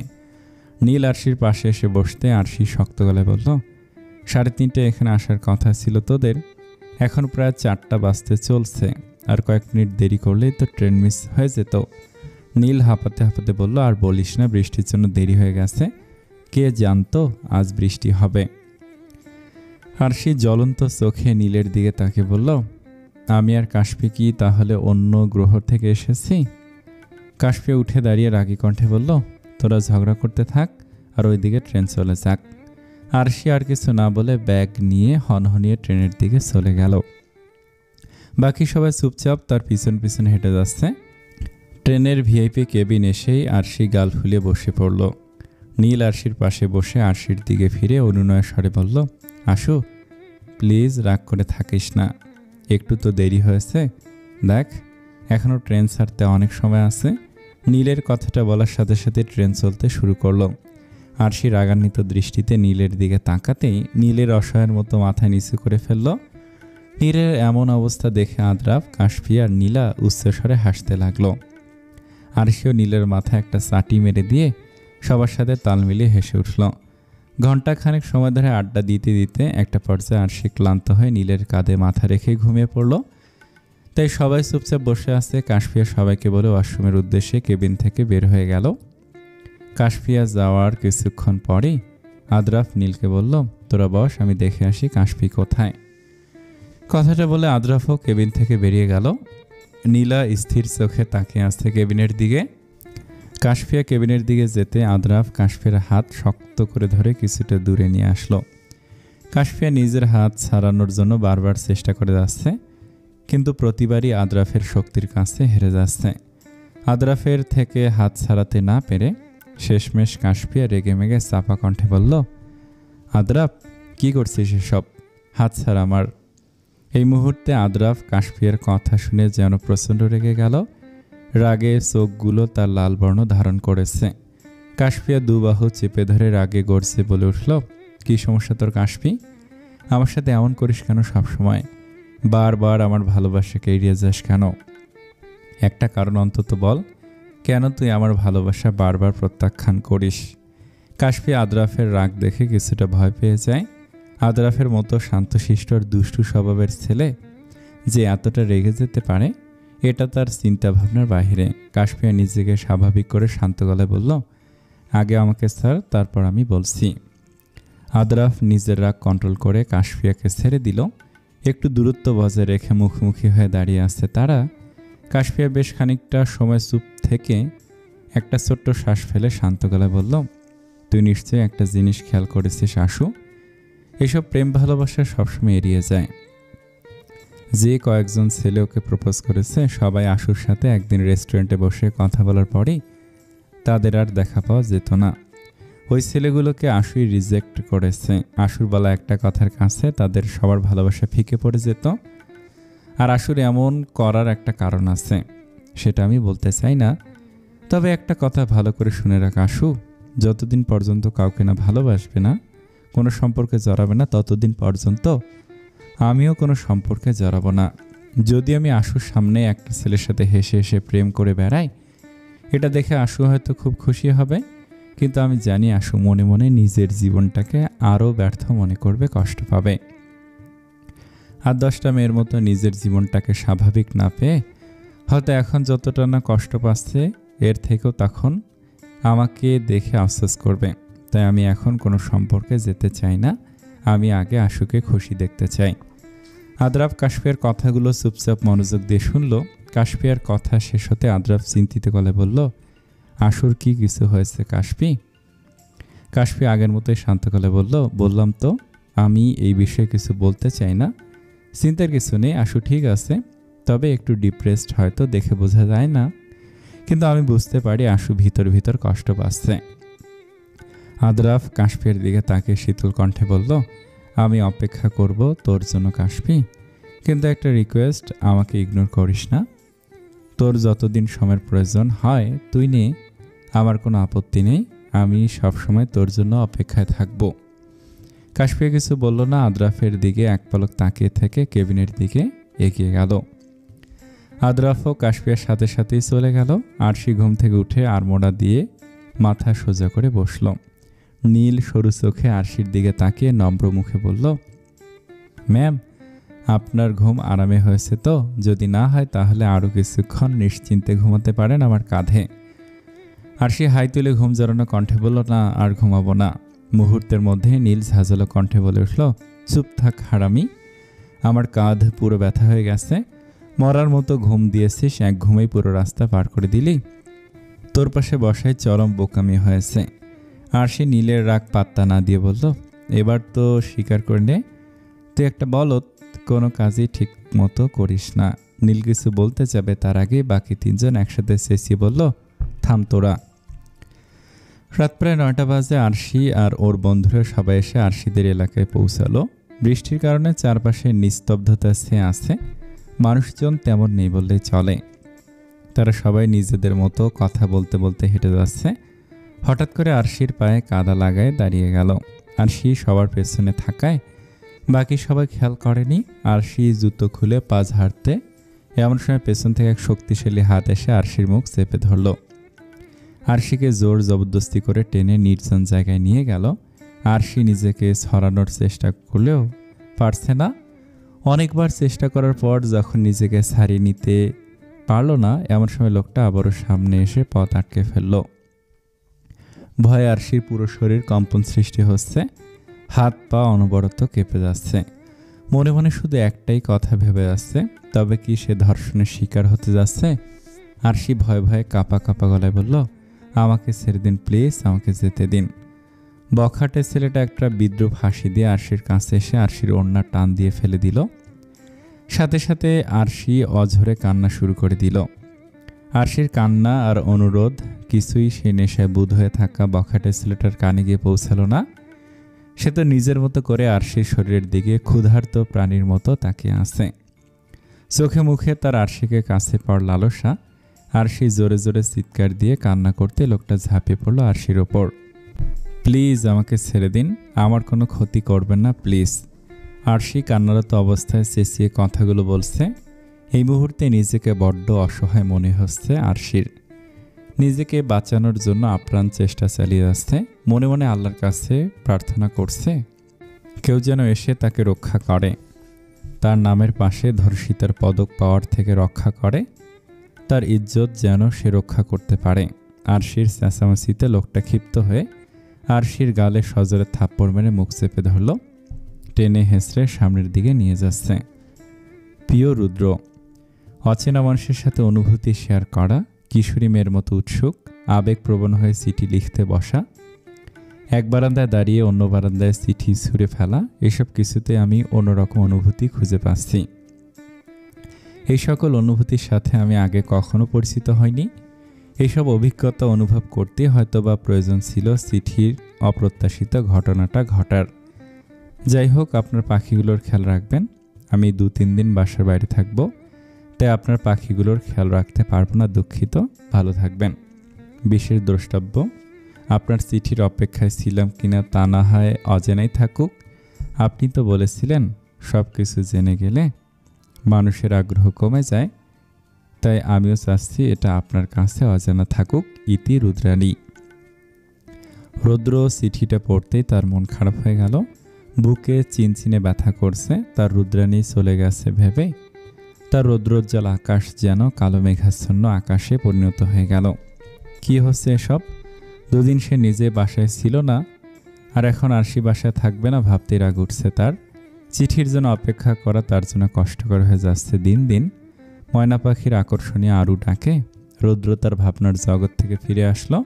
নীল আরশির পাশে এসে বসতে আরশি শক্ত গলায় বলল, 3:30 এখানে আসার কথা ছিল তোদের, এখন প্রায় 4টা বাজতে চলছে, আর কয়েক মিনিট দেরি করলেই তো ট্রেন মিস হয়ে যেত। নীল হাঁপাতে হাঁপাতে বলল, আর বলিস না, বৃষ্টির জন্য দেরি হয়ে গেছে, কে জানতো আজ বৃষ্টি হবে। আরশি জ্বলন্ত চোখে নীলের দিকে তাকে বলল, আমি আর কাশফি কি তাহলে অন্য গ্রহ থেকে এসেছি? কাশফি উঠে দাঁড়িয়ে রাগী কণ্ঠে বলল, তোরা ঝগড়া করতে থাক আর ওইদিকে ট্রেন চলে যাক। আরশি আর কিছু না বলে ব্যাগ নিয়ে হনহনিয়ে ট্রেনের দিকে চলে গেল। বাকি সবাই চুপচাপ তার পিছন পিছন হেঁটে যাচ্ছে। ট্রেনের ভিআইপি কেবিন এসেই আরশি গাল ফুলিয়ে বসে পড়ল। নীল আরশির পাশে বসে আরশির দিকে ফিরে অনুনয় স্বরে বলল, আশু প্লিজ রাগ করে থাকিস না, একটু তো দেরি হয়েছে, দেখ এখনও ট্রেন ছাড়তে অনেক সময় আছে। নীলের কথাটা বলার সাথে সাথে ট্রেন চলতে শুরু করলো। আরশি রাগান্বিত দৃষ্টিতে নীলের দিকে তাকাতেই নীলের অসহায়ের মতো মাথা নিচু করে ফেলল। নীলের এমন অবস্থা দেখে আদ্রাফ, কাশফি আর নীলা উচ্চস্বরে হাসতে লাগলো। আরশিও নীলের মাথায় একটা চাটি মেরে দিয়ে সবার সাথে তাল মিলিয়ে হেসে উঠল। ঘণ্টাখানেক সময় ধরে আড্ডা দিতে দিতে একটা পর্যায়ে আরশি ক্লান্ত হয়ে নীলের কাঁধে মাথা রেখে ঘুমিয়ে পড়ল। তাই সবাই চুপচাপ বসে আছে। কাশফিয়া সবাইকে বলে ওয়াশরুমের উদ্দেশ্যে কেবিন থেকে বের হয়ে গেল। কাশফিয়া যাওয়ার কিছুক্ষণ পরেই আদ্রাফ নীলকে বলল, তোরা বস, আমি দেখে আসি কাশফি কোথায়। কথাটা বলে আদ্রাফও কেবিন থেকে বেরিয়ে গেল। নীলা স্থির চোখে তাকিয়ে আসছে কেবিনের দিকে। কাশফিয়া কেবিনের দিকে যেতে আদ্রাফ কাশফিয়ার হাত শক্ত করে ধরে কিছুটা দূরে নিয়ে আসলো। কাশফিয়া নিজের হাত ছাড়ানোর জন্য বারবার চেষ্টা করে যাচ্ছে, কিন্তু প্রতিবারই আদ্রাফের শক্তির কাছে হেরে যাচ্ছে। আদ্রাফের থেকে হাত ছাড়াতে না পেরে শেষমেশ কাশফিয়া রেগে মেগে চাপা কণ্ঠে বলল, আদ্রাফ কি করছিস এসব, হাত ছাড়া আমার। এই মুহূর্তে আদ্রাফ কাশফিয়ার কথা শুনে যেন প্রচণ্ড রেগে গেল। রাগে চোখগুলো তার লাল বর্ণ ধারণ করেছে। কাশফিয়া দুবাহু চেপে ধরে রাগে গড়ছে বলে উঠল, কি সমস্যা তোর কাশফি? আমার সাথে এমন করিস কেন সবসময়? বারবার আমার ভালোবাসাকে এড়িয়ে যাস কেন? একটা কারণ অন্তত বল, কেন তুই আমার ভালোবাসা বারবার প্রত্যাখ্যান করিস? কাশফি আদ্রাফের রাগ দেখে কিছুটা ভয় পেয়ে যায়। আদ্রাফের মতো শান্তশিষ্ট আর দুষ্টু স্বভাবের ছেলে যে এতটা রেগে যেতে পারে, এটা তার চিন্তাভাবনার বাহিরে। কাশফিয়া নিজেকে স্বাভাবিক করে শান্ত গলায় বলল, আগে আমাকে ছাড়, তারপর আমি বলছি। আদ্রাফ নিজের রাগ কন্ট্রোল করে কাশফিয়াকে ছেড়ে দিল। একটু দূরত্ব বজায় রেখে মুখোমুখি হয়ে দাঁড়িয়ে আছে তারা। কাশফিয়া বেশ খানিকটা সময় চুপ থেকে একটা ছোট্ট শ্বাস ফেলে শান্ত গলায় বলল, তুই নিশ্চয়ই একটা জিনিস খেয়াল করেছিস আশু, এইসব প্রেম ভালোবাসা সবসময় এড়িয়ে যায়। যে কয়েকজন ছেলে ওকে প্রপোজ করেছে সবাই আশুর সাথে একদিন রেস্টুরেন্টে বসে কথা বলার পরেই তাদের আর দেখা পাওয়া যেত না। ওই ছেলেগুলোকে আশুই রিজেক্ট করেছে। আশুর বলা একটা কথার কাছে তাদের সবার ভালোবাসা ফিকে পড়ে যেত। আর আশুর এমন করার একটা কারণ আছে, সেটা আমি বলতে চাই না। তবে একটা কথা ভালো করে শুনে রাখ আশু, যতদিন পর্যন্ত কাউকে না ভালোবাসবে না, কোনো সম্পর্কে জড়াবে না, ততদিন পর্যন্ত আমিও কোনো সম্পর্কে জড়াবো না। যদি আমি আশুর সামনে একটা ছেলের সাথে হেসে হেসে প্রেম করে বেড়াই, এটা দেখে আশু হয়তো খুব খুশি হবে, কিন্তু আমি জানি আশু মনে মনে নিজের জীবনটাকে আরও ব্যর্থ মনে করবে, কষ্ট পাবে। আর 10টা মেয়ের মতো নিজের জীবনটাকে স্বাভাবিক না পেয়ে হয়তো এখন যতটা না কষ্ট পাচ্ছে, এর থেকেও তখন আমাকে দেখে আফসোস করবে। তাই আমি এখন কোনো সম্পর্কে যেতে চাই না, আমি আগে আশুকে খুশি দেখতে চাই। আদ্রাফ কাশফিয়ার কথাগুলো চুপচাপ মনোযোগ দিয়ে শুনল। কাশফিয়ার কথা শেষ হতে আদ্রাফ চিন্তিত গলায় বলল, আশুর কি কিছু হয়েছে কাশফি? কাশফি আগের মতোই শান্ত গলায় বলল, বললাম তো আমি এই বিষয়ে কিছু বলতে চাই না। চিন্তার কিছু নেই, আশু ঠিক আছে, তবে একটু ডিপ্রেসড হয়তো, দেখে বোঝা যায় না, কিন্তু আমি বুঝতে পারি আশু ভিতর ভিতর কষ্ট পাচ্ছে। আদ্রাফ কাশফির দিকে তাকে শীতল কণ্ঠে বলল, আমি অপেক্ষা করব তোর জন্য কাশফি, কিন্তু একটা রিকোয়েস্ট, আমাকে ইগনোর করিস না। তোর যতদিন সময়ের প্রয়োজন হয় তুই নে, আমার কোনো আপত্তি নেই, আমি সবসময় তোর জন্য অপেক্ষায় থাকব। কাশফিয়া কিছু বলল না, আদ্রাফের দিকে এক পলক তাকিয়ে থেকে কেবিনের দিকে এগিয়ে গেল। আদ্রাফও কাশফিয়ার সাথে সাথেই চলে গেল। আরশি ঘুম থেকে উঠে আড়মোড়া দিয়ে মাথা সোজা করে বসল। নীল সরু চোখে আরশির দিকে তাকিয়ে নম্র মুখে বলল, ম্যাম, আপনার ঘুম আরামে হয়েছে তো? যদি না হয় তাহলে আরও কিছুক্ষণ নিশ্চিন্তে ঘুমাতে পারেন আমার কাঁধে। আরশি হাই তুলে ঘুম জড়ানো কণ্ঠে বলল, না, আর ঘুমাবো না। মুহূর্তের মধ্যে নীল ঝাঁঝালো কণ্ঠে বলে উঠল, চুপ থাক হারামি, আমার কাঁধ পুরো ব্যথা হয়ে গেছে। মরার মতো ঘুম দিয়েছিস, এক ঘুমেই পুরো রাস্তা পার করে দিলি। তোর পাশে বসায় চরম বোকামি হয়েছে। আরশি নীলের রাগ পাত্তা না দিয়ে বলল, এবার তো স্বীকার করে নে, তুই একটা বলদ, কোনো কাজই ঠিক মতো করিস না। নীল কিছু বলতে যাবে তার আগে বাকি তিনজন একসাথে চেঁচিয়ে বলল, থাম তোরা। রাত প্রায় 9টা বাজে। আরশি আর ওর বন্ধুরা সবাই এসে আরশিদের এলাকায় পৌঁছালো। বৃষ্টির কারণে চারপাশে নিস্তব্ধতা ছেয়ে আছে, মানুষজন তেমন নেই বললেই চলে। তারা সবাই নিজেদের মতো কথা বলতে বলতে হেঁটে যাচ্ছে। হঠাৎ করে আরশির পায়ে কাদা লাগায় দাঁড়িয়ে গেল। আরশি সবার পেছনে থাকায় বাকি সবাই খেয়াল করেনি। আরশি জুতো খুলে পা ঝাড়তে এমন সময় পেছন থেকে এক শক্তিশালী হাত এসে আরশির মুখ চেপে ধরল। আরশিকে জোর জবরদস্তি করে টেনে নির্জন জায়গায় নিয়ে গেল। আরশি নিজেকে ছড়ানোর চেষ্টা করলেও পারছে না। অনেকবার চেষ্টা করার পর যখন নিজেকে ছাড়িয়ে নিতে পারল না, এমন সময় লোকটা আবারও সামনে এসে পথ আটকে ফেলল। ভয়ে আরশির পুরো শরীর কম্পন সৃষ্টি হচ্ছে, হাত পা অনবরত কেঁপে যাচ্ছে। মনে মনে শুধু একটাই কথা ভেবে যাচ্ছে, তবে কি সে ধর্ষণের শিকার হতে যাচ্ছে? আরশি ভয়ে ভয়ে কাঁপা কাঁপা গলায় বলল, আমাকে ছেড়ে দিন প্লিজ, আমাকে যেতে দিন। বখাটে ছেলেটা একটা বিদ্রুপ হাসি দিয়ে আরশির কাছে এসে আরশির ওড়না টান দিয়ে ফেলে দিল। সাথে সাথে আরশি অঝরে কান্না শুরু করে দিল। আরশির কান্না আর অনুরোধ কিছুই সেই নেশায় বুঁদ হয়ে থাকা বখাটে ছেলেটার কানে গিয়ে পৌঁছালো না। সে তো নিজের মতো করে আরশির শরীরের দিকে ক্ষুধার্ত প্রাণীর মতো তাকিয়ে আছে। চোখে মুখে তার আরশিকে কাছে পাওয়ার লালসা। আরশি জোরে জোরে চিৎকার দিয়ে কান্না করতে লোকটা ঝাঁপিয়ে পড়ল আরশির ওপর। প্লিজ আমাকে ছেড়ে দিন, আমার কোনো ক্ষতি করবেন না প্লিজ। আরশি কান্নারত অবস্থায় চেঁচিয়ে কথাগুলো বলছে। এই মুহূর্তে নিজেকে বড্ড অসহায় মনে হচ্ছে আরশির। নিজেকে বাঁচানোর জন্য আপ্রাণ চেষ্টা চালিয়ে যাচ্ছে। মনে মনে আল্লাহর কাছে প্রার্থনা করছে কেউ যেন এসে তাকে রক্ষা করে, তার নামের পাশে ধর্ষিতার পদক পাওয়ার থেকে রক্ষা করে, তার ইজ্জত যেন সে রক্ষা করতে পারে। আরশির চেঁচামেচিতে লোকটা ক্ষিপ্ত হয়ে আরশির গালে সজোরে থাপ্পড় মেরে মুখ চেপে ধরল, টেনে হেঁচড়ে সামনের দিকে নিয়ে যাচ্ছে। প্রিয় রুদ্র, অচেনা মানুষের সাথে অনুভূতি শেয়ার করা, কিশোরী মেয়ের মতো উৎসুক, আবেগপ্রবণ হয়ে চিঠি লিখতে বসা, এক বারান্দায় দাঁড়িয়ে অন্য বারান্দায় চিঠি ছুঁড়ে ফেলা, এসব কিছুতে আমি অন্যরকম অনুভূতি খুঁজে পাচ্ছি। এই সকল অনুভূতির সাথে আমি আগে কখনো পরিচিত হইনি। এইসব অভিজ্ঞতা অনুভব করতে হয়তোবা প্রয়োজন ছিল চিঠির অপ্রত্যাশিত ঘটনাটা ঘটার। যাই হোক, আপনার পাখিগুলোর খেয়াল রাখবেন। আমি 2-3 দিন বাসার বাইরে থাকব, তাই আপনার পাখিগুলোর খেয়াল রাখতে পারবো না, দুঃখিত। ভালো থাকবেন। বিশেষ দ্রষ্টব্য, আপনার চিঠির অপেক্ষায় ছিলাম কিনা তা না হয় অজেনাই থাকুক। আপনি তো বলেছিলেন সব কিছু জেনে গেলে মানুষের আগ্রহ কমে যায়, তাই আমিও চাচ্ছি এটা আপনার কাছে অজানা থাকুক। ইতি রুদ্রাণী। রৌদ্র চিঠিটা পড়তেই তার মন খারাপ হয়ে গেল। বুকে চিনচিনে ব্যথা করছে। তার রুদ্রাণী চলে গেছে ভেবে তার রৌদ্রোজ্জ্বল আকাশ যেন কালো মেঘাচ্ছন্ন আকাশে পরিণত হয়ে গেল। কি হচ্ছে এসব? 2 দিন সে নিজে বাসায় ছিল না, আর এখন আরশি বাসায় থাকবে না ভাবতেই রাগ উঠছে তার। চিঠির জন্য অপেক্ষা করা তার জন্য কষ্টকর হয়ে যাচ্ছে দিন দিন। ময়না পাখির আকর্ষণীয় আরু ডাকে। রৌদ্র তার ভাবনার জগৎ থেকে ফিরে আসলো।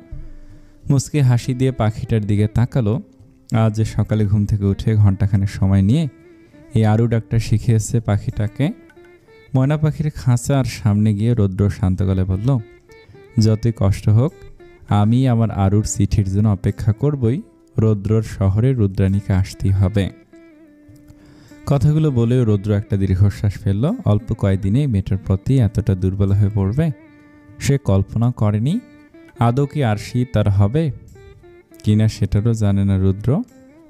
মুচকি হাসি দিয়ে পাখিটার দিকে তাকালো। আজ সকালে ঘুম থেকে উঠে ঘণ্টাখানেক সময় নিয়ে এই আরু ডাক্তার শিখিয়েছে পাখিটাকে। ময়না পাখির খাঁচার সামনে গিয়ে রৌদ্র শান্ত গলায় বলল, যতই কষ্ট হোক আমি আমার আরুর চিঠির জন্য অপেক্ষা করবই। রৌদ্রর শহরে রুদ্রাণীকে আসতেই হবে। কথাগুলো বলেও রৌদ্র একটা দীর্ঘশ্বাস ফেলল। অল্প কয়েকদিনেই মেয়েটার প্রতি এতটা দুর্বল হয়ে পড়বে সে কল্পনা করেনি। আদৌ কি আরশি তার হবে কিনা সেটারও জানে না রুদ্র।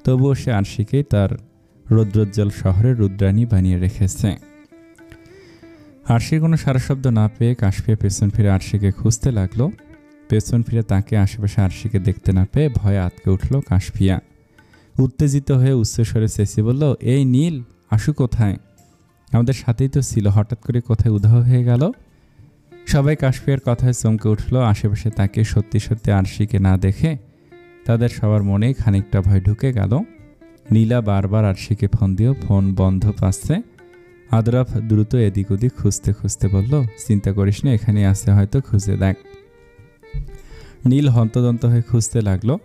তবুও সে আরশিকেই তার রৌদ্রোজ্জ্বল শহরে রুদ্রাণী বানিয়ে রেখেছে। আরশির কোনো সারা শব্দ না পেয়ে কাশফিয়া পেছন ফিরে আরশিকে খুঁজতে লাগলো। পেছন ফিরে তাকে আশেপাশে আরশিকে দেখতে না পেয়ে ভয়ে আটকে উঠল কাশফিয়া। উত্তেজিত হয়ে উচ্চস্বরে চেঁচিয়ে বলল, এই নীল, আশু কোথায়? আমাদের সাথেই তো ছিল, হঠাৎ করে কোথায় উধাও হয়ে গেল? সবাই কাশফিয়ার কথায় চমকে উঠল। আশেপাশে তাকে সত্যি সত্যি আরশিকে না দেখে তাদের সবার মনেই খানিকটা ভয় ঢুকে গেল। নীলা বারবার আরশিকে ফোন দিয়েও ফোন বন্ধ পাচ্ছে। আদরাফ দ্রুত এদিক ওদিক খুঁজতে খুঁজতে বলল, চিন্তা করিস না, এখানে আছে, হয়তো খুঁজে দেখ। নীল হন্তদন্ত হয়ে খুঁজতে লাগলো।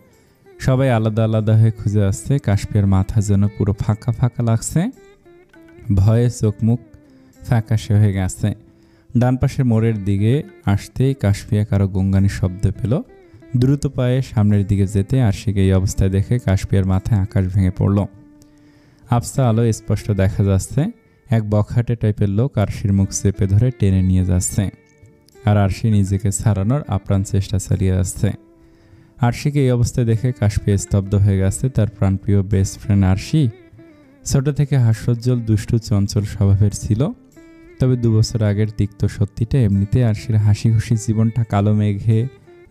সবাই আলাদা আলাদা হয়ে খুঁজে আসছে। কাশফিয়ার মাথা যেন পুরো ফাঁকা ফাঁকা লাগছে। ভয়ে চোখ মুখ ফ্যাকাশে হয়ে গেছে। ডান পাশের মোড়ের দিকে আসতেই কাশফিয়া কারো গুঙ্গানির শব্দ পেল। দ্রুত পায়ে সামনের দিকে যেতে আরশিকে এই অবস্থায় দেখে কাশফিয়ার মাথায় আকাশ ভেঙে পড়ল। আবছা আলো স্পষ্ট দেখা যাচ্ছে। এক বখাটে টাইপের লোক আরশির মুখ চেপে ধরে টেনে নিয়ে যাচ্ছে, আর আরশি নিজেকে ছাড়ানোর আপ্রাণ চেষ্টা চালিয়ে যাচ্ছে। আরশিকে এই অবস্থায় দেখে কাশফিয়া স্তব্ধ হয়ে গেছে। তার প্রাণপ্রিয় বেস্ট ফ্রেন্ড আরশি ছোট থেকে হাস্যোজ্জ্বল দুষ্টু চঞ্চল স্বভাবের ছিল। তবে 2 বছর আগের তিক্ত সত্যিটা এমনিতে আরশির হাসি খুশি জীবনটা কালো মেঘে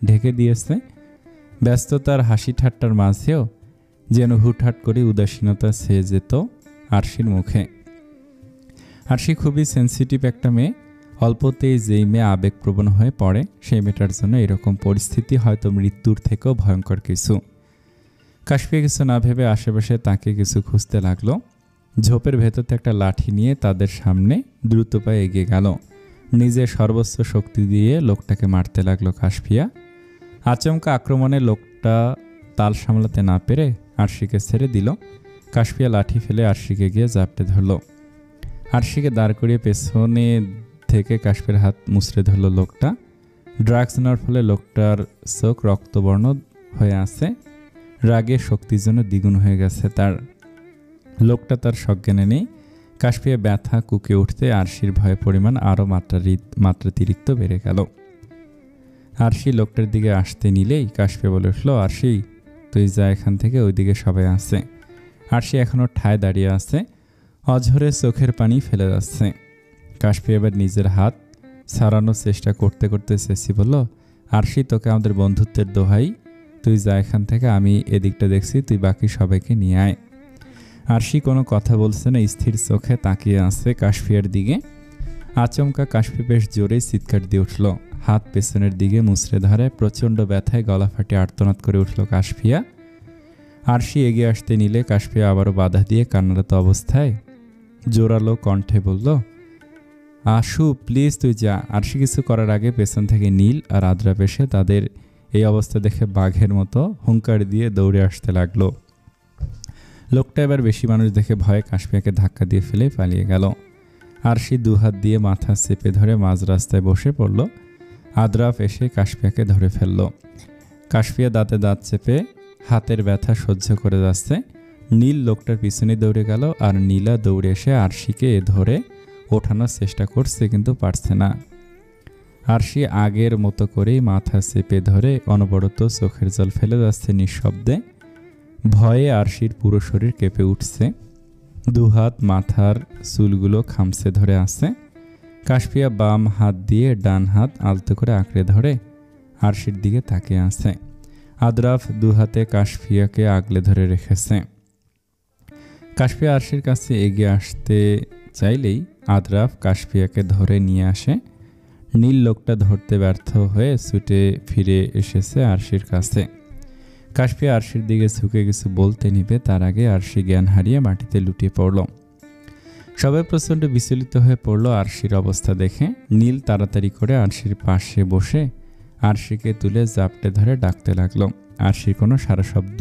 ঢেকে দিয়েছে। ব্যস্ততার হাসি ঠাট্টার মাঝেও যেন হুটহাট করে উদাসীনতা ছেয়ে যেত আরশির মুখে। আরশি খুবই সেন্সিটিভ একটা মেয়ে। অল্পতেই যেই মেয়ে আবেগপ্রবণ হয়ে পড়ে সেই মেয়েটার জন্য এরকম পরিস্থিতি হয়তো মৃত্যুর থেকেও ভয়ঙ্কর কিছু। কাশফিয়া কিছু না ভেবে আশেপাশে তাকে কিছু খুঁজতে লাগলো। ঝোপের ভেতরতে একটা লাঠি নিয়ে তাদের সামনে দ্রুত পায়ে এগিয়ে গেল। নিজের সর্বোচ্চ শক্তি দিয়ে লোকটাকে মারতে লাগলো কাশফিয়া। আচমকা আক্রমণে লোকটা তাল সামলাতে না পেরে আরশিকে ছেড়ে দিল। কাশফিয়া লাঠি ফেলে আরশিকে গিয়ে জাপটে ধরল। আরশিকে দাঁড় করিয়ে পেছনে থেকে কাশফিয়ার হাত মুচড়ে ধরল লোকটা। ড্রাগস নেওয়ার ফলে লোকটার চোখ রক্তবর্ণ হয়ে আছে। রাগে শক্তির জন্য দ্বিগুণ হয়ে গেছে তার। লোকটা তার সজ্ঞানে নেই। কাশফিয়া ব্যথা কুকে উঠতে আরশির ভয়ের পরিমাণ আরও মাত্রাতিরিক্ত বেড়ে গেল। আরশি লোকটার দিকে আসতে নিলেই কাশফিয়া বলে উঠল, আরশি তুই যা এখান থেকে, ওইদিকে সবাই আছে। আরশি এখনও ঠায় দাঁড়িয়ে আছে, অঝরে চোখের পানি ফেলে যাচ্ছে। কাশফিয়া এবার নিজের হাত ছাড়ানোর চেষ্টা করতে করতে চেঁচি বলল, আরশি তোকে আমাদের বন্ধুত্বের দোহাই, তুই যা এখান থেকে, আমি এদিকটা দেখছি, তুই বাকি সবাইকে নিয়ে আয়। আরশি কোনো কথা বলছে না, স্থির চোখে তাকিয়ে আছে কাশফিয়ার দিকে। আচমকা কাশফিয়া বেশ জোরেই চিৎকার দিয়ে উঠল। হাত পেছনের দিকে মুচড়ে ধরে প্রচণ্ড ব্যথায় গলা ফাটে আর্তনাদ করে উঠল কাশফিয়া। আরশি এগিয়ে আসতে নিলে কাশফিয়া আবারও বাধা দিয়ে কান্নারত অবস্থায় জোরালো কণ্ঠে বলল, আশু প্লিজ তুই যা। আরশি কিছু করার আগে পেছন থেকে নীল আর আদ্রাপ এসে তাদের এই অবস্থা দেখে বাঘের মতো হুঙ্কার দিয়ে দৌড়ে আসতে লাগলো। লোকটা এবার বেশি মানুষ দেখে ভয়ে কাশফিয়াকে ধাক্কা দিয়ে ফেলে পালিয়ে গেল। আরশি 2 হাত দিয়ে মাথা চেপে ধরে মাঝ রাস্তায় বসে পড়ল। আদ্রাফ এসে কাশফিয়াকে ধরে ফেলল। কাশফিয়া দাঁতে দাঁত চেপে হাতের ব্যথা সহ্য করে যাচ্ছে। নীল লোকটার পিছনে দৌড়ে গেল, আর নীলা দৌড়ে এসে আরশিকে ধরে ওঠানোর চেষ্টা করছে, কিন্তু পারছে না। আরশি আগের মতো করেই মাথা চেপে ধরে অনবরত চোখের জল ফেলে যাচ্ছে নিঃশব্দে। ভয়ে আরশির পুরো শরীর কেঁপে উঠছে। 2 হাত মাথার চুলগুলো খামছে ধরে আছে। কাশফিয়া বাম হাত দিয়ে ডান হাত আলতো করে আঁকড়ে ধরে আরশির দিকে তাকিয়ে আছে। আদ্রাফ 2 হাতে কাশফিয়াকে আগলে ধরে রেখেছে। কাশফিয়া আরশির কাছে এগিয়ে আসতে চাইলেই আদ্রাফ কাশফিয়াকে ধরে নিয়ে আসে। নীল লোকটা ধরতে ব্যর্থ হয়ে ছুটে ফিরে এসেছে আরশির কাছে। কাশফিয়া আরশির দিকে ঝুঁকে কিছু বলতে নিবে, তার আগে আরশি জ্ঞান হারিয়ে মাটিতে লুটিয়ে পড়ল। সবাই প্রচণ্ড বিচলিত হয়ে পড়ল আরশির অবস্থা দেখে। নীল তাড়াতাড়ি করে আরশির পাশে বসে আরশিকে তুলে জাপটে ধরে ডাকতে লাগলো। আরশির কোনো সারা শব্দ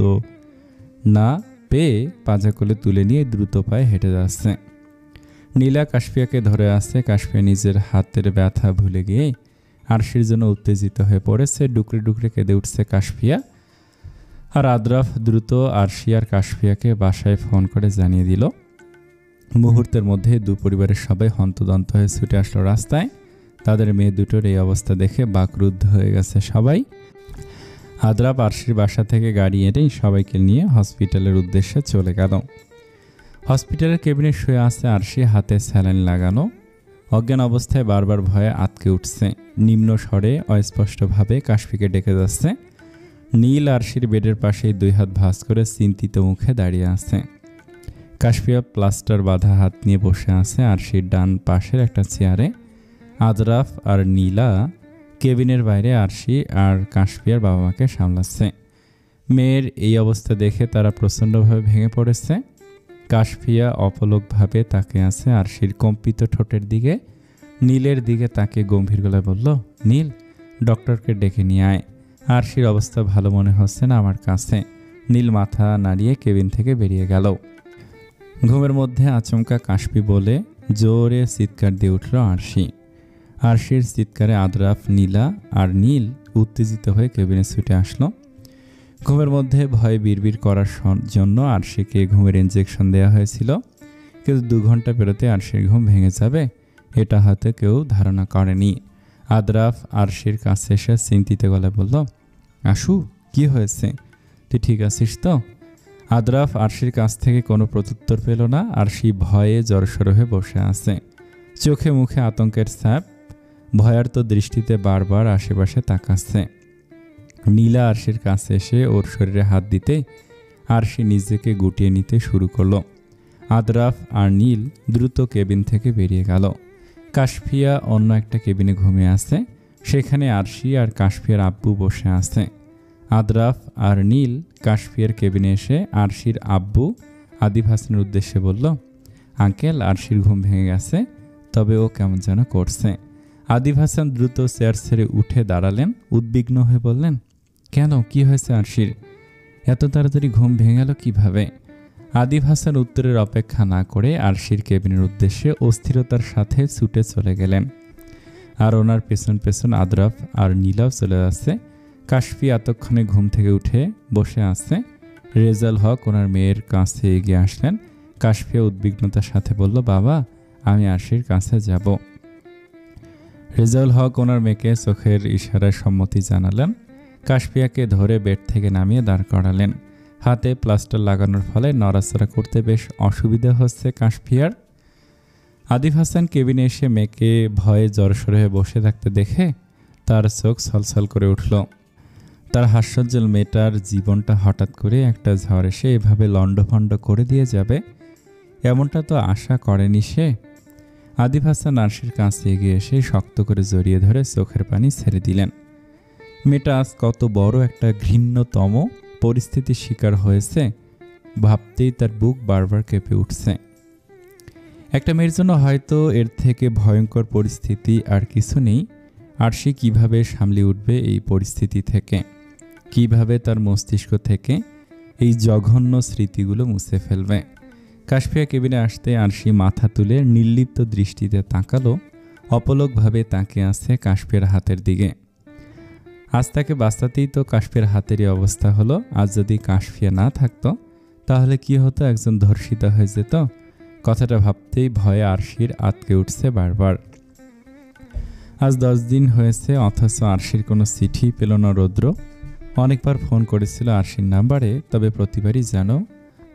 না পেয়ে পাজা কোলে তুলে নিয়ে দ্রুত পায়ে হেঁটে যাচ্ছে। নীলা কাশফিয়াকে ধরে আসছে। কাশফিয়া নিজের হাতের ব্যথা ভুলে গিয়ে আরশির জন্য উত্তেজিত হয়ে পড়েছে। ডুকরে ডুকরে কেঁদে উঠছে কাশফিয়া। আর আদ্রাফ দ্রুত আরশি আর কাশফিয়াকে বাসায় ফোন করে জানিয়ে দিল। মুহূর্তের মধ্যে দু পরিবারের সবাই হন্তদন্ত হয়ে ছুটে আসলো রাস্তায়। তাদের মেয়ে দুটোর এই অবস্থা দেখে বাকরুদ্ধ হয়ে গেছে সবাই। আদ্রাফ আরশির বাসা থেকে গাড়ি এনেই সবাইকে নিয়ে হসপিটালের উদ্দেশ্যে চলে গেল। হসপিটালের কেবিনে শুয়ে আছে আরশি, হাতে স্যালাইন লাগানো। অজ্ঞান অবস্থায় বারবার ভয়ে আটকে উঠছে। নিম্ন স্বরে অস্পষ্টভাবে কাশফিকে ডেকে যাচ্ছে। নীল আরশির বেডের পাশেই দুই হাত ভাঁজ করে চিন্তিত মুখে দাঁড়িয়ে আছে। কাশফিয়া প্লাস্টার বাঁধা হাত নিয়ে বসে আছে আরশির ডান পাশের একটা চেয়ারে। আদ্রাফ আর নীলা কেবিনের বাইরে আরশি আর কাশফিয়ার বাবা মাকে সামলাচ্ছে। মেয়ের এই অবস্থা দেখে তারা প্রচণ্ডভাবে ভেঙে পড়েছে। কাশফিয়া অপলকভাবে তাকিয়ে আছে আরশির কম্পিত ঠোঁটের দিকে। নীলের দিকে তাকে গম্ভীর গলায় বলল, নীল, ডক্টরকে ডেকে নিয়ে আয়। আরশির অবস্থা ভালো মনে হচ্ছে না আমার কাছে। নীল মাথা নাড়িয়ে কেবিন থেকে বেরিয়ে গেল। ঘুমের মধ্যে আচমকা কাশফি বলে জোরে চিৎকার দিয়ে উঠল আরশি। আরশির চিৎকারে আদ্রাফ, নীলা আর নীল উত্তেজিত হয়ে কেবিনে ছুটে আসলো। ঘুমের মধ্যে ভয়ে বিড়বিড় করার জন্য আরশিকে ঘুমের ইনজেকশন দেওয়া হয়েছিল, কিন্তু 2 ঘন্টা পেরোতে আরশির ঘুম ভেঙে যাবে এটা হয়তো কেউ ধারণা করেনি। আদ্রাফ আরশির কাছে এসে চিন্তিত গলায় বলল, আশু, কি হয়েছে? তুই ঠিক আছিস তো? আদ্রাফ আরশির কাছ থেকে কোনো প্রত্যুত্তর পেল না। আরশি ভয়ে জড়সড় হয়ে বসে আছে, চোখে মুখে আতঙ্কের ছাপ, ভয়ার্ত দৃষ্টিতে বারবার আশেপাশে তাকাচ্ছে। নীলা আরশির কাছে এসে ওর শরীরে হাত দিতে আরশি নিজেকে গুটিয়ে নিতে শুরু করলো। আদ্রাফ আর নীল দ্রুত কেবিন থেকে বেরিয়ে গেল। কাশফিয়া অন্য একটা কেবিনে ঘুমিয়ে আছে। সেখানে আরশি আর কাশফিয়ার আব্বু বসে আছে। আদ্রাফ আর নীল কাশফিয়ার কেবিনে এসে আরশির আব্বু আদিব হাসানের উদ্দেশ্যে বলল, আঙ্কেল, আরশির ঘুম ভেঙে গেছে, তবে ও কেমন যেন করছে। আদিব হাসান দ্রুত চেয়ার ছেড়ে উঠে দাঁড়ালেন। উদ্বিগ্ন হয়ে বললেন, কেন, কি হয়েছে আরশির? এত তাড়াতাড়ি ঘুম ভেঙে গেল কিভাবে? আদিব হাসান উত্তরের অপেক্ষা না করে আরশির কেবিনের উদ্দেশ্যে অস্থিরতার সাথে ছুটে চলে গেলেন। আর ওনার পেছন পেছন আদ্রাফ আর নীলাও চলে যাচ্ছে। কাশফি এতক্ষণে ঘুম থেকে উঠে বসে আছে। রেজাল হক ওনার মেয়ের কাছে এগিয়ে আসলেন। কাশফিয়া উদ্বিগ্নতার সাথে বলল, বাবা, আমি আরশির কাছে যাব। রেজাউল হক ওনার মেয়েকে চোখের ইশারায় সম্মতি জানালেন। কাশফিয়াকে ধরে বেড থেকে নামিয়ে দাঁড় করালেন। হাতে প্লাস্টার লাগানোর ফলে নড়াচড়া করতে বেশ অসুবিধা হচ্ছে কাশফিয়ার। আদিব হাসান কেবিনে এসে মেয়েকে ভয়ে জড়সড় হয়ে বসে থাকতে দেখে তার চোখ ছলছল করে উঠল। তার হাস্যোজ্জ্বল মেয়েটার জীবনটা হঠাৎ করে একটা ঝড় এসে এভাবে লণ্ডভণ্ড করে দিয়ে যাবে, এমনটা তো আশা করেনি সে। আদিব হাসান আরশির কাছে এগিয়ে এসে শক্ত করে জড়িয়ে ধরে চোখের পানি ছেড়ে দিলেন। মেয়েটা আজ কত বড় একটা ঘৃণ্যতম পরিস্থিতির শিকার হয়েছে ভাবতেই তার বুক বারবার কেঁপে উঠছে। একটা মেয়ের জন্য হয়তো এর থেকে ভয়ঙ্কর পরিস্থিতি আর কিছু নেই। আরশি কিভাবে সামলে উঠবে এই পরিস্থিতি থেকে, কিভাবে তার মস্তিষ্ক থেকে এই জঘন্য স্মৃতিগুলো মুছে ফেলবে। কাশফিয়া কেবিনে আসতে আরশি মাথা তুলে নির্লিপ্ত দৃষ্টিতে তাকালো। অপলকভাবে তাকিয়ে আছে কাশফিয়ার হাতের দিকে। আজ তাকে বাঁচাতেই তো কাশফিয়ার হাতেরই অবস্থা হলো। আজ যদি কাশফিয়া না থাকতো তাহলে কি হতো? একজন ধর্ষিতা হয়ে যেত। কথাটা ভাবতেই ভয়ে আরশির আটকে উঠছে বারবার। আজ 10 দিন হয়েছে, অথচ আরশির কোনো চিঠি পেল না রৌদ্র। অনেকবার ফোন করেছিল আরশির নাম্বারে, তবে প্রতিবারই যেন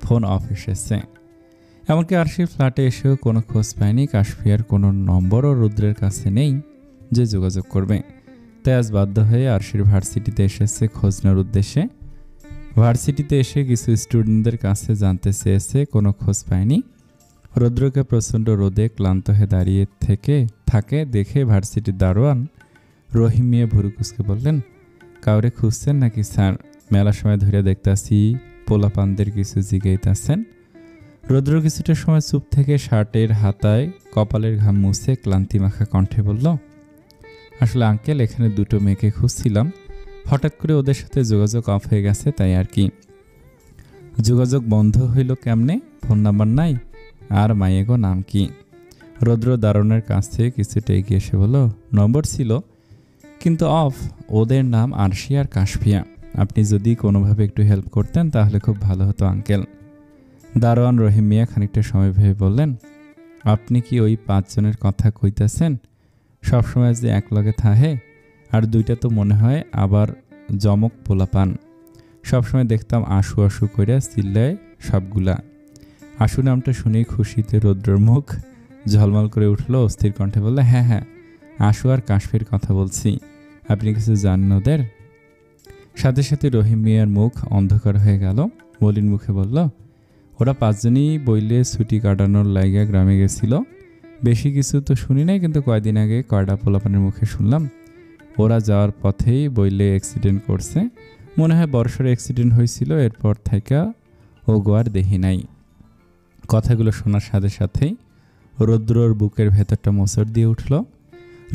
ফোন অফ এসেছে। এমনকি আরশির ফ্ল্যাটে এসেও কোনো খোঁজ পায়নি। কাশফিয়ার কোনো নম্বরও রুদ্রের কাছে নেই যে যোগাযোগ করবে। তাই আজ বাধ্য হয়ে আরশির ভার্সিটিতে এসেছে খোঁজ নেওয়ার উদ্দেশ্যে। ভার্সিটিতে এসে কিছু স্টুডেন্টদের কাছে জানতে চেয়েছে, কোনো খোঁজ পায়নি। রৌদ্রকে প্রচণ্ড রোদে ক্লান্ত হয়ে দাঁড়িয়ে থাকে দেখে ভার্সিটির দারোয়ান রহিম মিয়া ভুরুকুসকে বললেন, কাউরে খুঁজছেন নাকি স্যার? মেলা সময় ধরে দেখতাছি পোলাপানদের কিছু জিগাইতাছেন। রৌদ্র কিছুটা সময় চুপ থেকে শার্টের হাতায় কপালের ঘাম মুছে ক্লান্তি মাখা কণ্ঠে বলল, আসলে আঙ্কেল, এখানে 2টো মেয়েকে খুঁজছিলাম। হঠাৎ করে ওদের সাথে যোগাযোগ অফ হয়ে গেছে, তাই আর কি। যোগাযোগ বন্ধ হইল কেমনে? ফোন নাম্বার নাই। আর মাইয়েগো নাম কি? রৌদ্র দারোয়ানের কাছ থেকে কিছুটা এগিয়ে এসে বলল, নম্বর ছিল কিন্তু অফ। ওদের নাম আরশি আর কাশফিয়া। আপনি যদি কোনোভাবে একটু হেল্প করতেন তাহলে খুব ভালো হতো আঙ্কেল। দারোয়ান রহিম মিয়া খানিকটা সময় ভেবে বললেন, আপনি কি ওই 5 জনের কথা কইতেছেন? সবসময় যে একলগে থাহে, আর দুইটা তো মনে হয় আবার জমক পোলাপান। সবসময় দেখতাম আশু আশু কইরা চিল্লায় সবগুলা। আশু নামটা শুনেই খুশিতে রৌদ্রর মুখ ঝলমল করে উঠল। অস্থির কণ্ঠে বলল, হ্যাঁ হ্যাঁ, আশু আর কাশফির কথা বলছি। আপনি কিছু জানেন ওদের? সাথে সাথে রহিম মিয়ার মুখ অন্ধকার হয়ে গেল। মলিন মুখে বলল, ওরা 5 জনই বইলে ছুটি কাটানোর লাইগা গ্রামে গেছিল। বেশি কিছু তো শুনি নাই, কিন্তু কয়দিন আগে কয়টা পোলাপানের মুখে শুনলাম ওরা যাওয়ার পথেই বইলে অ্যাক্সিডেন্ট করছে। মনে হয় বর্ষার অ্যাক্সিডেন্ট হয়েছিল, এরপর থেকে ও গোয়ার দেহি নাই। কথাগুলো শোনার সাথে সাথেই রৌদ্রর বুকের ভেতরটা মোচড় দিয়ে উঠল।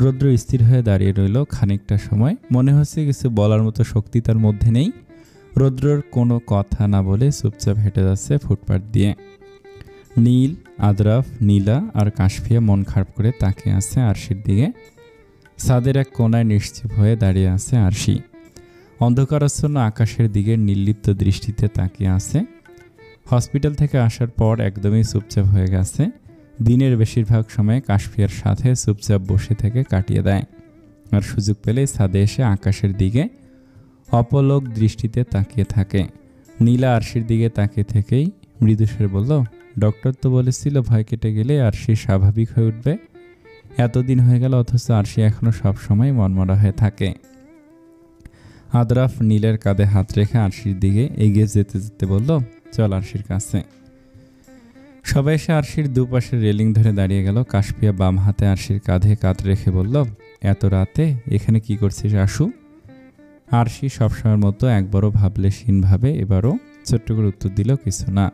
রৌদ্র স্থির হয়ে দাঁড়িয়ে রইল খানিকটা সময়। মনে হচ্ছে কিছু বলার মতো শক্তি তার মধ্যে নেই। রৌদ্রর কোনো কথা না বলে চুপচাপ হেঁটে যাচ্ছে ফুটপাত দিয়ে। নীল, আদরাফ, নীলা আর কাশফিয়া মন খারাপ করে তাকিয়ে আছে আরশির দিকে। ছাদের এক কোনায় নিশ্চুপ হয়ে দাঁড়িয়ে আছে আরশি। অন্ধকারাচ্ছন্ন আকাশের দিকে নির্লিপ্ত দৃষ্টিতে তাকিয়ে আছে। হসপিটাল থেকে আসার পর একদমই চুপচাপ হয়ে গেছে। দিনের বেশিরভাগ সময় কাশফিয়ার সাথে চুপচাপ বসে থেকে কাটিয়ে দেয়, আর সুযোগ পেলেই ছাদে এসে আকাশের দিকে অপলক দৃষ্টিতে তাকিয়ে থাকে। নীলা আরশির দিকে তাকিয়ে থেকেই মৃদুস্বরে বলল, ডক্টর তো বলেছিল ভয় কেটে গেলে আরশি স্বাভাবিক হয়ে উঠবে। এতদিন হয়ে গেল অথচ আরশি এখনো সবসময় মনমরা হয়ে থাকে। আদরাফ নীলের কাঁধে হাত রেখে আরশির দিকে এগিয়ে যেতে যেতে বলল, চল আরশির কাছে। সবাই এসে আরশির দুপাশের রেলিং ধরে দাঁড়িয়ে গেল। কাশফিয়া বাম হাতে আরশির কাঁধে কাঁধ রেখে বলল, এত রাতে এখানে কি করছিস আশু? আরশি সবসময়ের মতো একবারও ভাবলেশীনভাবে এবারও ছোট্ট করে উত্তর দিল, কিছু না।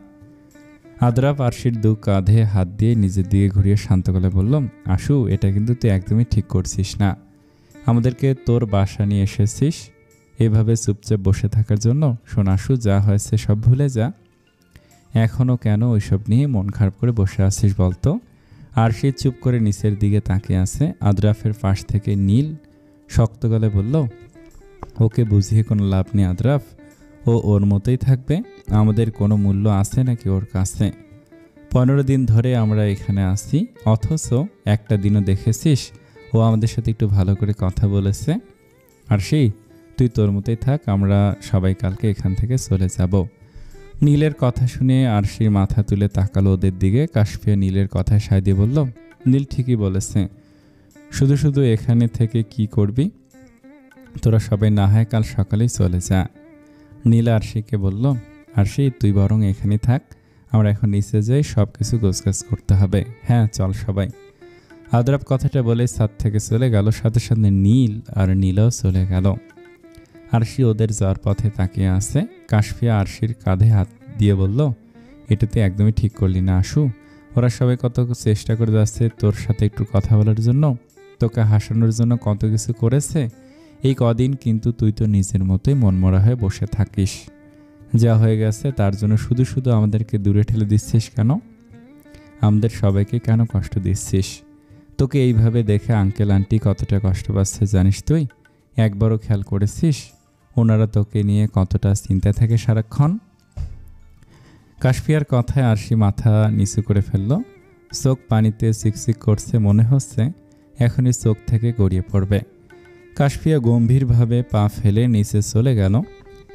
আদরাফ আরশির দু কাঁধে হাত দিয়ে নিজের দিকে ঘুরিয়ে শান্ত গলায় বলল, আশু, এটা কিন্তু তুই একদমই ঠিক করছিস না। আমাদেরকে তোর বাসা নিয়ে এসেছিস এভাবে চুপচাপ বসে থাকার জন্য? শোন আশু, যা হয়েছে সব ভুলে যা। এখনও কেন ওইসব নিয়ে মন খারাপ করে বসে আছিস বলতো? আরশি চুপ করে নিচের দিকে তাকিয়ে আছে। আদরাফের পাশ থেকে নীল শক্ত গলায় বলল, ওকে বুঝিয়ে কোনো লাভ নেই আদরাফ, ও ওর মতোই থাকবে। আমাদের কোনো মূল্য আছে নাকি ওর কাছে? 15 দিন ধরে আমরা এখানে আছি, অথচ একটা দিনও দেখেছিস ও আমাদের সাথে একটু ভালো করে কথা বলেছে? আরশি, তুই তোর মতোই থাক, আমরা সবাই কালকে এখান থেকে চলে যাব। নীলের কথা শুনে আরশির মাথা তুলে তাকালো ওদের দিকে। কাশফিয়া নীলের কথায় সায় দিয়ে বলল, নীল ঠিকই বলেছে, শুধু শুধু এখানে থেকে কি করবি? তোরা সবাই না হয় কাল সকালেই চলে যা। নীল আরশিকে বলল, আরশি, তুই বরং এখানেই থাক, আমরা এখন নিচে যাই, সব কিছু গোছগাছ করতে হবে। হ্যাঁ চল সবাই। আদরাফ কথাটা বলে ছাদ থেকে চলে গেল। সাথে সাথে নীল আর নীলাও চলে গেল। আরশি ওদের যাওয়ার পথে তাকিয়ে আছে। কাশফিয়া আরশির কাঁধে হাত দিয়ে বলল, এটা তুই একদমই ঠিক করলি না আশু। ওরা সবাই কত চেষ্টা করে যাচ্ছে তোর সাথে একটু কথা বলার জন্য, তোকে হাসানোর জন্য কত কিছু করেছে। এই কদিন কিন্তু তুই তো নিজের মতোই মনমরা হয়ে বসে থাকিস। যা হয়ে গেছে তার জন্য শুধু শুধু আমাদেরকে দূরে ঠেলে দিচ্ছিস কেন? আমাদের সবাইকে কেন কষ্ট দিচ্ছিস? তোকে এইভাবে দেখে আঙ্কেল আন্টি কতটা কষ্ট পাচ্ছে জানিস তুই? একবারও খেয়াল করেছিস ওনারা তোকে নিয়ে কতটা চিন্তা থাকে সারাক্ষণ? কাশফিয়ার কথায় আরশি মাথা নিচু করে ফেলল। চোখ পানিতে চিকচিক করছে, মনে হচ্ছে এখনই চোখ থেকে গড়িয়ে পড়বে। কাশফিয়া গম্ভীরভাবে পা ফেলে নিচে চলে গেল।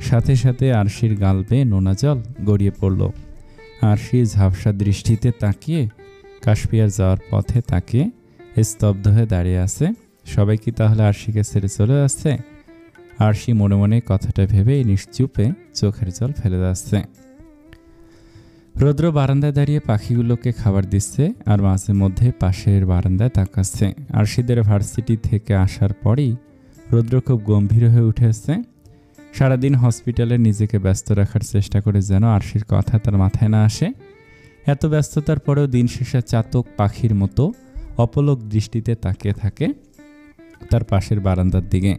সাথে সাথে আরশির গাল বেয়ে নোনা জল গড়িয়ে পড়ল। আরশি ঝাপসা দৃষ্টিতে তাকিয়ে কাশফিয়ার যাওয়ার পথে তাকিয়ে স্তব্ধ হয়ে দাঁড়িয়ে আছে। সবাই কি তাহলে আরশিকে ছেড়ে চলে যাচ্ছে? আরশি মনে মনে কথাটা ভেবে নিশ্চুপে চোখের জল ফেলে যাচ্ছে। রৌদ্র বারান্দায় দাঁড়িয়ে পাখিগুলোকে খাবার দিচ্ছে আর মাঝে মধ্যে পাশের বারান্দায় তাকাচ্ছে। আরশিদের ভার্সিটি থেকে আসার পরই রৌদ্র খুব গম্ভীর হয়ে উঠেছে। সারাদিন হসপিটালে নিজেকে ব্যস্ত রাখার চেষ্টা করে যেন আরশির কথা তার মাথায় না আসে। এত ব্যস্ততার পরেও দিন শেষে চাতক পাখির মতো অপলক দৃষ্টিতে তাকিয়ে থাকে তার পাশের বারান্দার দিকে।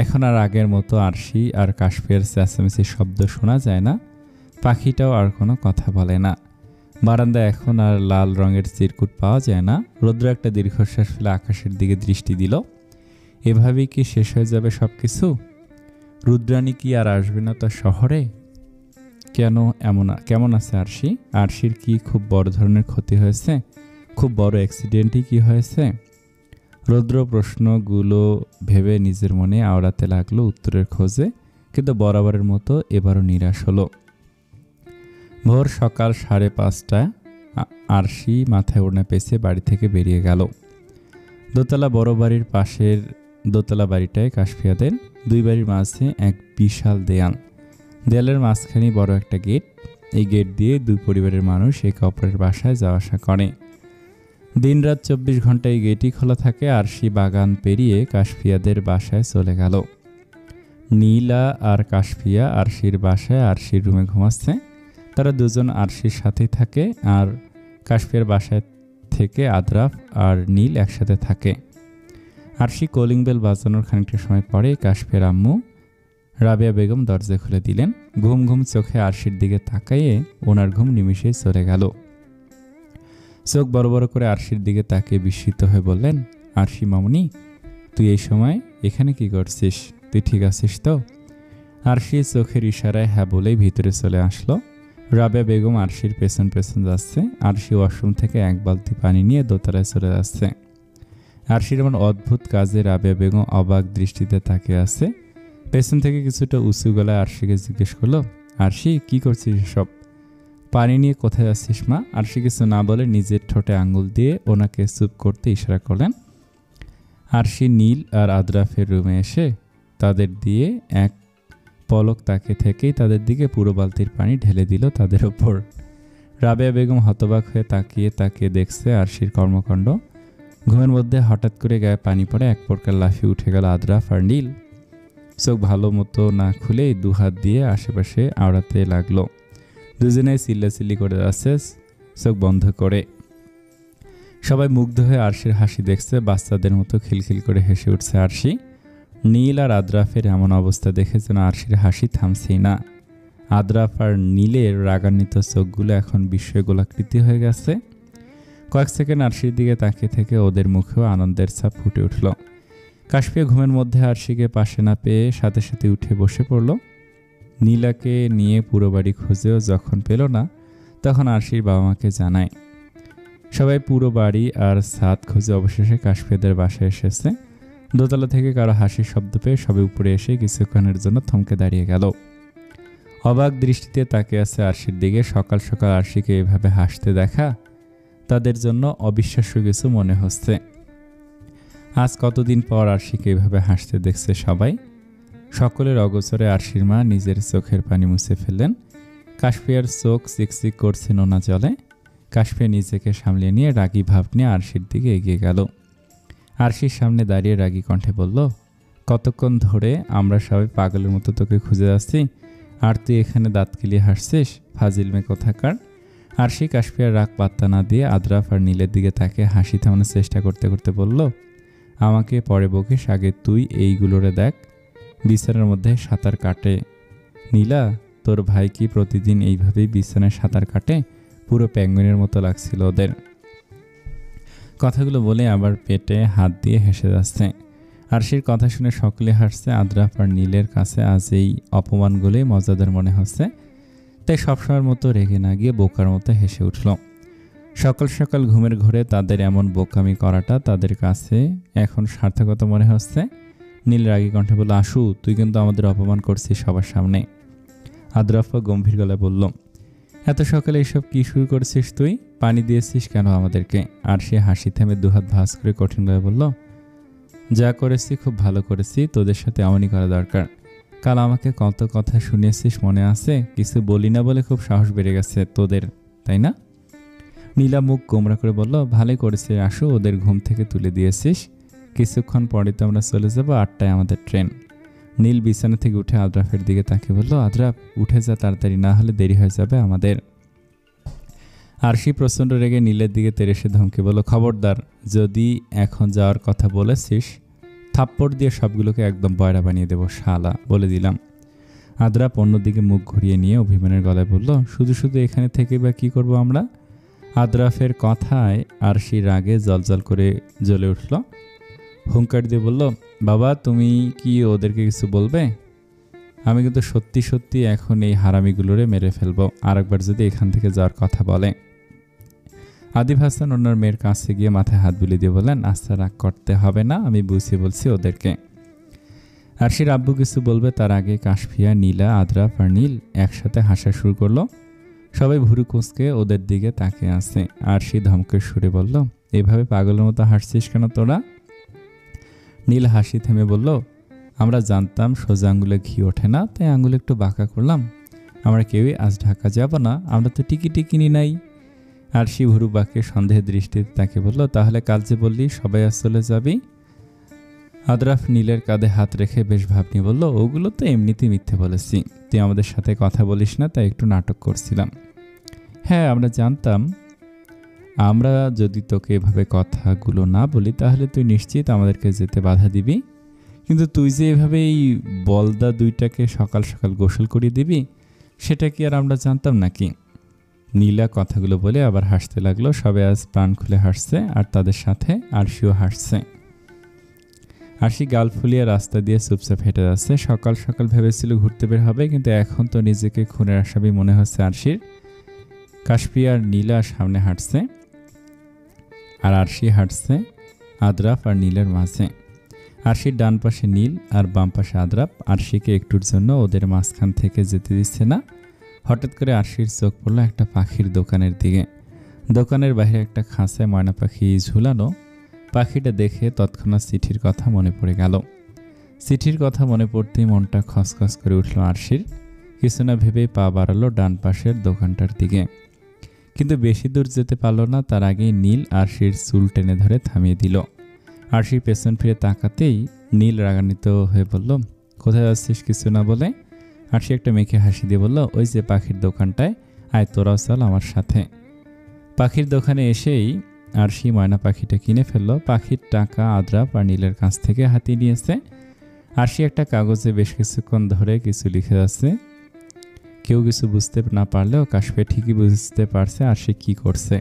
এখন আর আগের মতো আরশি আর কাশফিয়ার চেঁচামেচির শব্দ শোনা যায় না। পাখিটাও আর কোনো কথা বলে না। বারান্দায় এখন আর লাল রঙের চিরকুট পাওয়া যায় না। রৌদ্র একটা দীর্ঘশ্বাস ফেলে আকাশের দিকে দৃষ্টি দিল। এভাবেই কি শেষ হয়ে যাবে সব কিছু? রুদ্রাণী কি আর আসবে না তার শহরে? কেমন আছে আরশি? আরশির কি খুব বড় ধরনের ক্ষতি হয়েছে? খুব বড় অ্যাক্সিডেন্টই কি হয়েছে? রৌদ্র প্রশ্নগুলো ভেবে নিজের মনে আওড়াতে লাগলো উত্তরের খোঁজে, কিন্তু বরাবরের মতো এবারও নিরাশ হলো। ভোর সকাল 5:30টায় আরশি মাথায় ওড়না পেঁচিয়ে বাড়ি থেকে বেরিয়ে গেল। দোতলা বড় বাড়ির পাশের দোতলা বাড়িটায় কাশফিয়াদের। দুই বাড়ির মাঝে এক বিশাল দেয়ালের মাঝখানে বড় একটা গেট। এই গেট দিয়ে দুই পরিবারের মানুষ একে অপরের বাসায় যাওয়া আসা করে। দিনরাত 24 ঘন্টা এই গেটই খোলা থাকে। আরশি বাগান পেরিয়ে কাশফিয়াদের বাসায় চলে গেল। নীলা আর কাশফিয়া আরশির বাসায় আরশির রুমে ঘুমাচ্ছে। তারা দুজন আরশির সাথেই থাকে, আর কাশফিয়ার বাসায় থেকে আদ্রাফ আর নীল একসাথে থাকে। আরশি কলিং বেল বাজানোর খানিকটা সময় পরে কাশফিয়ার আম্মু রাবেয়া বেগম দরজা খুলে দিলেন। ঘুম ঘুম চোখে আরশির দিকে তাকাইয়ে ওনার ঘুম নিমিষেই চলে গেল। চোখ বড় বড় করে আরশির দিকে তাকিয়ে বিস্মিত হয়ে বললেন, আরশি মামুনি, তুই এই সময় এখানে কি করছিস? তুই ঠিক আছিস তো? আরশি চোখের ইশারায় হ্যাঁ বলেই ভিতরে চলে আসলো। রাবেয়া বেগম আরশির পেছন পেছন যাচ্ছে। আরশি ওয়াশরুম থেকে এক বালতি পানি নিয়ে দোতলায় চলে যাচ্ছে। আরশির এমন অদ্ভুত কাজে রাবেয়া বেগম অবাক দৃষ্টিতে তাকিয়ে আছে। পেছন থেকে কিছুটা উঁচু গলায় আরশিকে জিজ্ঞেস করলো, আরশি কি করছিস সব? পানি নিয়ে কোথায় যাচ্ছিস মা? আরশি কিছু না বলে নিজের ঠোঁটে আঙুল দিয়ে ওনাকে চুপ করতে ইশারা করলেন। আরশি নীল আর আদ্রাফের রুমে এসে তাদের দিয়ে এক পলক তাকিয়ে থেকেই তাদের দিকে পুরো বালতির পানি ঢেলে দিল তাদের ওপর। রাবেয়া বেগম হতবাক হয়ে তাকিয়ে তাকিয়ে দেখছে আরশির কর্মকাণ্ড। ঘুমের মধ্যে হঠাৎ করে গায়ে পানি পড়ে এক প্রকার লাফিয়ে উঠে গেল আদ্রাফ আর নীল। চোখ ভালো মতো না খুলেই দুহাত দিয়ে আশেপাশে আওড়াতে লাগলো। দুজনেই চিল্লাচিল্লি করে যাচ্ছে চোখ বন্ধ করে। সবাই মুগ্ধ হয়ে আরশির হাসি দেখছে। বাচ্চাদের মতো খিলখিল করে হেসে উঠছে আরশি। নীল আর আদ্রাফের এমন অবস্থা দেখে যেন আরশির হাসি থামছেই না। আদ্রাফ আর নীলের রাগান্বিত চোখগুলো এখন বিস্ময় গোলাকৃতি হয়ে গেছে। কয়েক সেকেন্ড আরশির দিকে তাকিয়ে থেকে ওদের মুখেও আনন্দের ছাপ ফুটে উঠল। কাশফিয়া ঘুমের মধ্যে আরশিকে পাশে না পেয়ে সাথে সাথে উঠে বসে পড়ল। নীলাকে নিয়ে পুরো বাড়ি খুঁজেও যখন পেল না, তখন আরশির বাবা মাকে জানায়। সবাই পুরো বাড়ি আর ছাদ খুঁজে অবশেষে কাশফিয়াদের বাসায় এসেছে। দোতলা থেকে কারো হাসির শব্দ পেয়ে সবে উপরে এসে কিছুক্ষণের জন্য থমকে দাঁড়িয়ে গেল। অবাক দৃষ্টিতে তাকিয়ে আছে আরশির দিকে। সকাল সকাল আরশিকে এভাবে হাসতে দেখা তাদের জন্য অবিশ্বাস্য কিছু মনে হচ্ছে। আজ কতদিন পর আরশিকে এভাবে হাসতে দেখছে সবাই। সকলের অগোচরে আরশির মা নিজের চোখের পানি মুছে ফেললেন। কাশফিয়ার চোখ চিকচিক করছে নোনা জলে। কাশফিয়া নিজেকে সামলে নিয়ে রাগী ভাব নিয়ে আরশির দিকে এগিয়ে গেল। আরশির সামনে দাঁড়িয়ে রাগী কণ্ঠে বলল, কতক্ষণ ধরে আমরা সবাই পাগলের মতো তোকে খুঁজে যাচ্ছি, আর তুই এখানে দাঁত কিলিয়ে হাসছিস? ফাজিল মেয়ে কোথাকার। আরশি কাশফিয়ার রাগ পাত্তা না দিয়ে আদ্রাফ আর নীলের দিকে তাকে হাসি থামানোর চেষ্টা করতে করতে বলল, আমাকে পরে বকিস, আগে তুই এইগুলোরে দেখ। বিছানার মধ্যে সাঁতার কাটে। নীলা, তোর ভাই কি প্রতিদিন এইভাবেই বিছানায় সাঁতার কাটে? পুরো পেঙ্গুইনের মতো লাগছিল ওদের। কথাগুলো বলে আবার পেটে হাত দিয়ে হেসে যাচ্ছে। আরশির কথা শুনে সকলে হাসছে। আদ্রাফ আর নীলের কাছে আজ এই অপমানগুলোই মজাদার মনে হচ্ছে। তাই সবসময়ের মতো রেগে না গিয়ে বোকার মতো হেসে উঠল। সকাল সকাল ঘুমের ঘরে তাদের এমন বোকামি করাটা তাদের কাছে এখন সার্থকতা মনে হচ্ছে। নীল রাগী কণ্ঠে বলল, আশু, তুই কিন্তু আমাদের অপমান করছিস সবার সামনে। আদ্রাফা গম্ভীর গলায় বলল, এত সকালে এইসব কি শুরু করছিস তুই? পানি দিয়েছিস কেন আমাদেরকে? আর সে হাসি থেমে দুহাত ভাঁজ করে কঠিন গলায় বলল, যা করেছি খুব ভালো করেছি, তোদের সাথে এমনই করা দরকার। কাল আমাকে কত কথা শুনিয়েছিস মনে আছে? কিছু বলি না বলে খুব সাহস বেড়ে গেছে তোদের, তাই না? নীলা মুখ গোমরা করে বলল, ভালোই করেছে আশু, ওদের ঘুম থেকে তুলে দিয়েছিস। কিছুক্ষণ পরে তো আমরা চলে যাবো, 8টায় আমাদের ট্রেন। নীল বিছানা থেকে উঠে আদ্রাফের দিকে তাকিয়ে বলল, আদ্রাফ উঠে যা তাড়াতাড়ি, না হলে দেরি হয়ে যাবে আমাদের। আরশি প্রচণ্ড রেগে নীলের দিকে তেড়ে এসে ধমকে বলল, খবরদার, যদি এখন যাওয়ার কথা বলেছিস থাপ্পড় দিয়ে সবগুলোকে একদম বয়রা বানিয়ে দেবো শালা, বলে দিলাম। আদ্রাপ অন্যদিকে মুখ ঘুরিয়ে নিয়ে অভিমানের গলায় বলল, শুধু শুধু এখানে থেকে বা কী করবো আমরা? আদ্রাফের কথায় আরশি রাগে জলজল করে জ্বলে উঠল। হুঙ্কার দিয়ে বলল, বাবা তুমি কি ওদেরকে কিছু বলবে? আমি কিন্তু সত্যি সত্যি এখন এই হারামিগুলোরে মেরে ফেলবো আরেকবার যদি এখান থেকে যাওয়ার কথা বলে। আদিব হাসান ওনার মেয়ের কাছে গিয়ে মাথায় হাত বুলিয়ে দিয়ে বললেন, আস্থা রাগ করতে হবে না, আমি বুঝিয়ে বলছি ওদেরকে। আরশির আব্বু কিছু বলবে তার আগে কাশফিয়া, নীলা, আদ্রাফ আর নীল একসাথে হাসা শুরু করলো। সবাই ভুরু কুঁচকে ওদের দিকে তাকিয়ে আছে। আরশি ধমকে সুরে বলল, এভাবে পাগলের মতো হাসছিস কেন তোরা? নীল হাসি থেমে বলল, আমরা জানতাম সোজা আঙুলে ঘি ওঠে না, তাই আঙুলে একটু বাঁকা করলাম। আমরা কেউই আজ ঢাকা যাব না, আমরা তো টিকিটই কিনি নাই। আরশি ভুরু বাঁকে সন্দেহের দৃষ্টিতে তাকে বলল, তাহলে কাল যে বললি সবাই আজ চলে যাবি? আদ্রাফ নীলের কাঁধে হাত রেখে বেশ ভাব নিয়ে বলল, ওগুলো তো এমনিতেই মিথ্যে বলেছি, তুই আমাদের সাথে কথা বলিস না তাই একটু নাটক করছিলাম। হ্যাঁ আমরা জানতাম, আমরা যদি তোকে এভাবে কথাগুলো না বলি তাহলে তুই নিশ্চিত আমাদেরকে যেতে বাধা দিবি, কিন্তু তুই যে এভাবে এই বলদা দুইটাকে সকাল সকাল গোসল করিয়ে দিবি সেটা কি আর আমরা জানতাম নাকি? নীলা কথাগুলো বলে আবার হাসতে লাগলো। সবাই আজ প্রাণ খুলে হাসছে আর তাদের সাথে আরশিও হাসছে। আরশি গাল ফুলিয়ে রাস্তা দিয়ে চুপচাপ হেঁটে যাচ্ছে। সকাল সকাল ভেবেছিল ঘুরতে বের হবে, কিন্তু এখন তো নিজেকে খুনের আসামি মনে হচ্ছে আরশির। কাশফিয়া আর নীলা সামনে হাঁটছে আর আরশি হাঁটছে আদ্রাফ আর নীলের মাঝে। আরশির ডান পাশে নীল আর বাম পাশে আদ্রাফ। আরশিকে একটুর জন্য ওদের মাঝখান থেকে যেতে দিচ্ছে না। হঠাৎ করে আরশির চোখ পড়লো একটা পাখির দোকানের দিকে। দোকানের বাইরে একটা খাঁচায় ময়না পাখি ঝুলানো। পাখিটা দেখে তৎক্ষণাৎ চিঠির কথা মনে পড়ে গেল। চিঠির কথা মনে পড়তেই মনটা খসখস করে উঠল আরশির। কিছু না ভেবেই পা বাড়ালো ডান পাশের দোকানটার দিকে, কিন্তু বেশি দূর যেতে পারল না। তার আগেই নীল আরশির চুল টেনে ধরে থামিয়ে দিল। আরশি পেছন ফিরে তাকাতেই নীল রাগান্বিত হয়ে বলল, কোথায় যাচ্ছিস কিছু না বলে? আরশি একটা মেখে হাসি দিয়ে বলল, ওই যে পাখির দোকানটায়, আয় তোরাও চল আমার সাথে। পাখির দোকানে এসেই আরশি ময়না পাখিটা কিনে ফেলল। পাখির টাকা আদ্রাফ আর নীলের কাছ থেকে হাতিয়ে নিয়েছে। আরশি একটা কাগজে বেশ কিছুক্ষণ ধরে কিছু লিখে যাচ্ছে। কেউ কিছু বুঝতে না পারলেও কাশফিয়া ঠিকই বুঝতে পারছে আরশি কি করছে।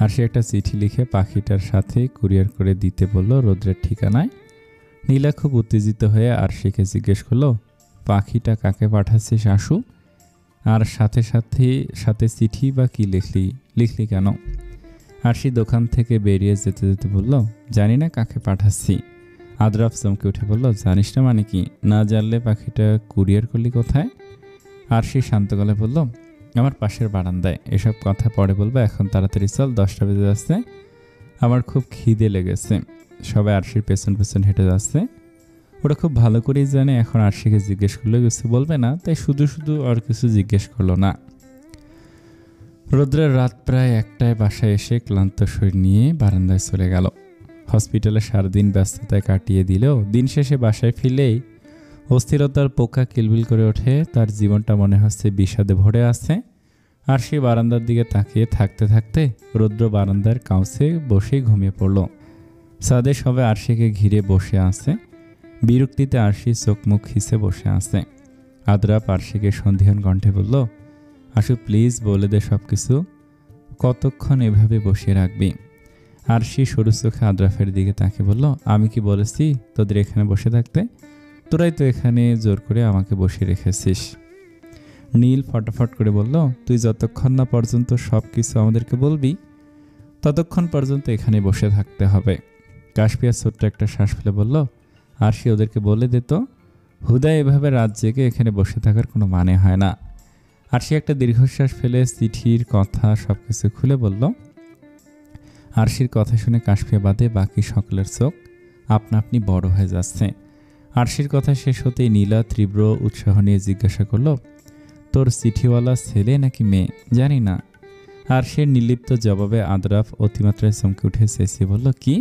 আরশি একটা চিঠি লিখে পাখিটার সাথে কুরিয়ার করে দিতে বলল রৌদ্রের ঠিকানায়। নীলা খুব উত্তেজিত হয়ে আরশিকে জিজ্ঞেস করলো, পাখিটা কাকে পাঠাচ্ছিস আশু? আর সাথে চিঠি বা কি লিখলি কেন? আরশি দোকান থেকে বেরিয়ে যেতে যেতে বলল, জানি না কাকে পাঠাচ্ছি। আদ্রাফ চমকে উঠে বলল, জানিস না মানে কি? না জানলে পাখিটা কুরিয়ার করলি কোথায়? আরশি শান্ত গলায় বলল, আমার পাশের বারান্দায়। এসব কথা পরে বলবো, এখন তাড়াতাড়ি চল, 10টা বেজে যাচ্ছে, আমার খুব খিদে লেগেছে। সবাই আরশির পেছন পেছন হেঁটে যাচ্ছে। ওরা খুব ভালো করেই জানে এখন আরশিকে জিজ্ঞেস করলে কিছু বলবে না, তাই শুধু শুধু আর কিছু জিজ্ঞেস করলো না। রৌদ্রের রাত প্রায় 1টায় বাসায় এসে ক্লান্ত শরীর নিয়ে বারান্দায় চলে গেল। হসপিটালে সারাদিন ব্যস্ততায় কাটিয়ে দিলেও দিন শেষে বাসায় ফিরলেই অস্থিরতার পোকা কিলবিল করে ওঠে। তার জীবনটা মনে হচ্ছে বিষাদে ভরে আছে। আরশি বারান্দার দিকে তাকিয়ে থাকতে থাকতে রৌদ্র বারান্দার কাউসে বসেই ঘুমিয়ে পড়ল। সাদে সবাই আরশিকে ঘিরে বসে আছে। বিরক্তিতে আরশি চোখ মুখ খিসে বসে আছে। আদ্রাফ আরশিকে সন্ধিহান কণ্ঠে বলল, আশু প্লিজ বলে দে সব কিছু, কতক্ষণ এভাবে বসিয়ে রাখবি? আরশি সরু চোখে আদ্রাফের দিকে তাকিয়ে বলল, আমি কি বলেছি তোদের এখানে বসে থাকতে? তোরাই তো এখানে জোর করে আমাকে বসিয়ে রেখেছিস। নীল ফটাফট করে বলল, তুই যতক্ষণ না পর্যন্ত সব কিছু আমাদেরকে বলবি ততক্ষণ পর্যন্ত এখানে বসে থাকতে হবে। কাশফিয়া ছোট্ট একটা শ্বাস ফেলে বলল, আরশি ওদেরকে বলে দে তো, হুদা এভাবে রাত জেগে এখানে বসে থাকার কোনো মানে হয় না। আরশি একটা দীর্ঘশ্বাস ফেলে চিঠির কথা সব কিছু খুলে বলল। আরশির কথা শুনে কাশফিয়া বাদে বাকি সকলের চোখ আপনা আপনি বড় হয়ে যাচ্ছে। আরশির কথা শেষ হতেই নীলা তীব্র উৎসাহ নিয়ে জিজ্ঞাসা করল, তোর চিঠিওয়ালা ছেলে নাকি মেয়ে? জানি না। আরশির নির্লিপ্ত জবাবে আদ্রাফ অতিমাত্রায় চমকে উঠে চেঁচিয়ে বলল, কি?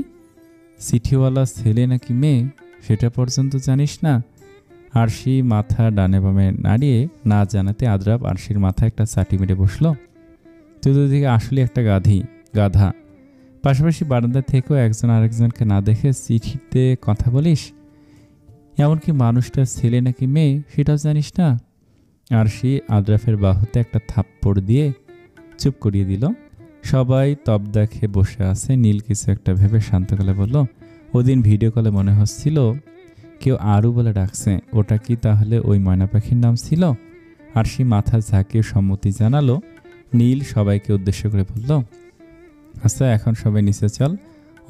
চিঠিওয়ালা ছেলে নাকি মেয়ে সেটা পর্যন্ত জানিস না? আরশি মাথা ডানে বামে নাড়িয়ে না জানাতে আদ্রাফ আরশির মাথায় একটা চাটি মেরে বসল। তুই তো দিকে আসলে একটা গাধা। পাশাপাশি বারান্দা থেকেও একজন আরেকজনকে না দেখে চিঠিতে কথা বলিস? এমনকি মানুষটা ছেলে নাকি মেয়ে সেটাও জানিস না? আরশি আদ্রাফের বাহুতে একটা থাপ্পড় দিয়ে চুপ করিয়ে দিল। সবাই তবদা খেয়ে বসে আছে। নীল কিছু একটা ভেবে শান্ত গলায় বলল, ওদিন ভিডিও কলে মনে হচ্ছিল কেউ আরু বলে ডাকছে, ওটা কি তাহলে ওই ময়না পাখির নাম ছিল? আরশি মাথা ঝাঁকিয়ে সম্মতি জানালো। নীল সবাইকে উদ্দেশ্য করে বলল, আচ্ছা এখন সবাই নিচে চল,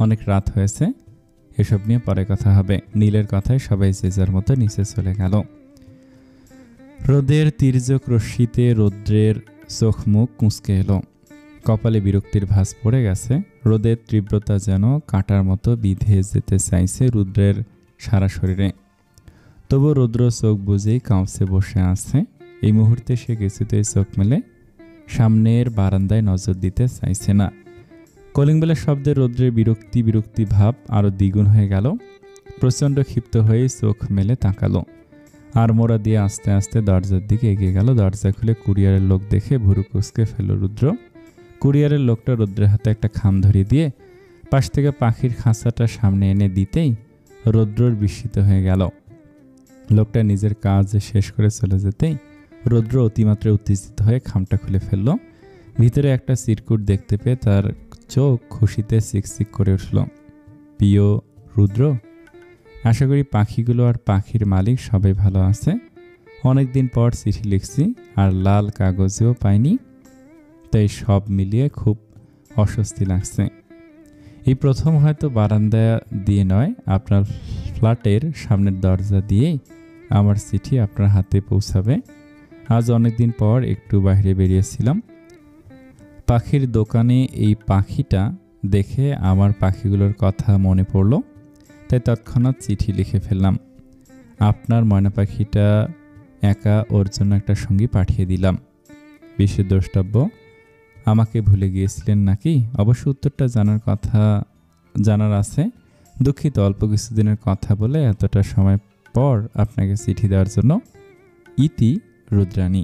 অনেক রাত হয়েছে, এসব নিয়ে পরে কথা হবে। নীলের কথায় সবাই যে যার মতো নিচে চলে গেল। রোদের তির্যক রশ্মিতে রৌদ্রের চোখ মুখ কুঁচকে এলো। কপালে বিরক্তির ভাঁজ পড়ে গেছে। রোদের তীব্রতা যেন কাঁটার মতো বিঁধে যেতে চাইছে রুদ্রের সারা শরীরে। তবু রুদ্র চোখ বুঝেই কাঁপছে বসে আছে। এই মুহূর্তে সে কিছুতেই চোখ মেলে সামনের বারান্দায় নজর দিতে চাইছে না। কলিং বেলের শব্দে রৌদ্রের বিরক্তি ভাব আরও দ্বিগুণ হয়ে গেল। প্রচণ্ড ক্ষিপ্ত হয়ে চোখ মেলে তাকালো। আর মোড়া দিয়ে আস্তে আস্তে দরজার দিকে এগিয়ে গেল। দরজা খুলে কুরিয়ারের লোক দেখে ভুরু কুঁচকে ফেলল রুদ্র। কুরিয়ারের লোকটা রুদ্রের হাতে একটা খাম ধরিয়ে দিয়ে পাশ থেকে পাখির খাঁচাটা সামনে এনে দিতেই রুদ্রর বিস্মিত হয়ে গেল। লোকটা নিজের কাজ শেষ করে চলে যেতেই রুদ্র অতিমাত্রায় উত্তেজিত হয়ে খামটা খুলে ফেলল। ভিতরে একটা চিরকুট দেখতে পেয়ে তার চোখ খুশিতে চিকচিক করে উঠল। প্রিয় রুদ্র, আশা করি পাখিগুলো আর পাখির মালিক সবাই ভালো আছে। অনেকদিন পর চিঠি লিখছি আর লাল কাগজেও পাইনি, তাই সব মিলিয়ে খুব অস্বস্তি লাগছে। এই প্রথম হয়তো বারান্দা দিয়ে নয়, আপনার ফ্ল্যাটের সামনের দরজা দিয়েই আমার চিঠি আপনার হাতে পৌঁছাবে। আজ অনেকদিন পর একটু বাইরে বেরিয়েছিলাম। পাখির দোকানে এই পাখিটা দেখে আমার পাখিগুলোর কথা মনে পড়ল, তাই তৎক্ষণাৎ চিঠি লিখে ফেললাম। আপনার ময়না পাখিটা একা ওর জন্য একটা সঙ্গী পাঠিয়ে দিলাম। বিশেষ দ্রষ্টব্য, আমাকে ভুলে গিয়েছিলেন নাকি? অবশ্য উত্তরটা জানার আছে। দুঃখিত, অল্প কিছুদিনের কথা বলে এতটা সময় পর আপনাকে চিঠি দেওয়ার জন্য। ইতি রুদ্রাণী।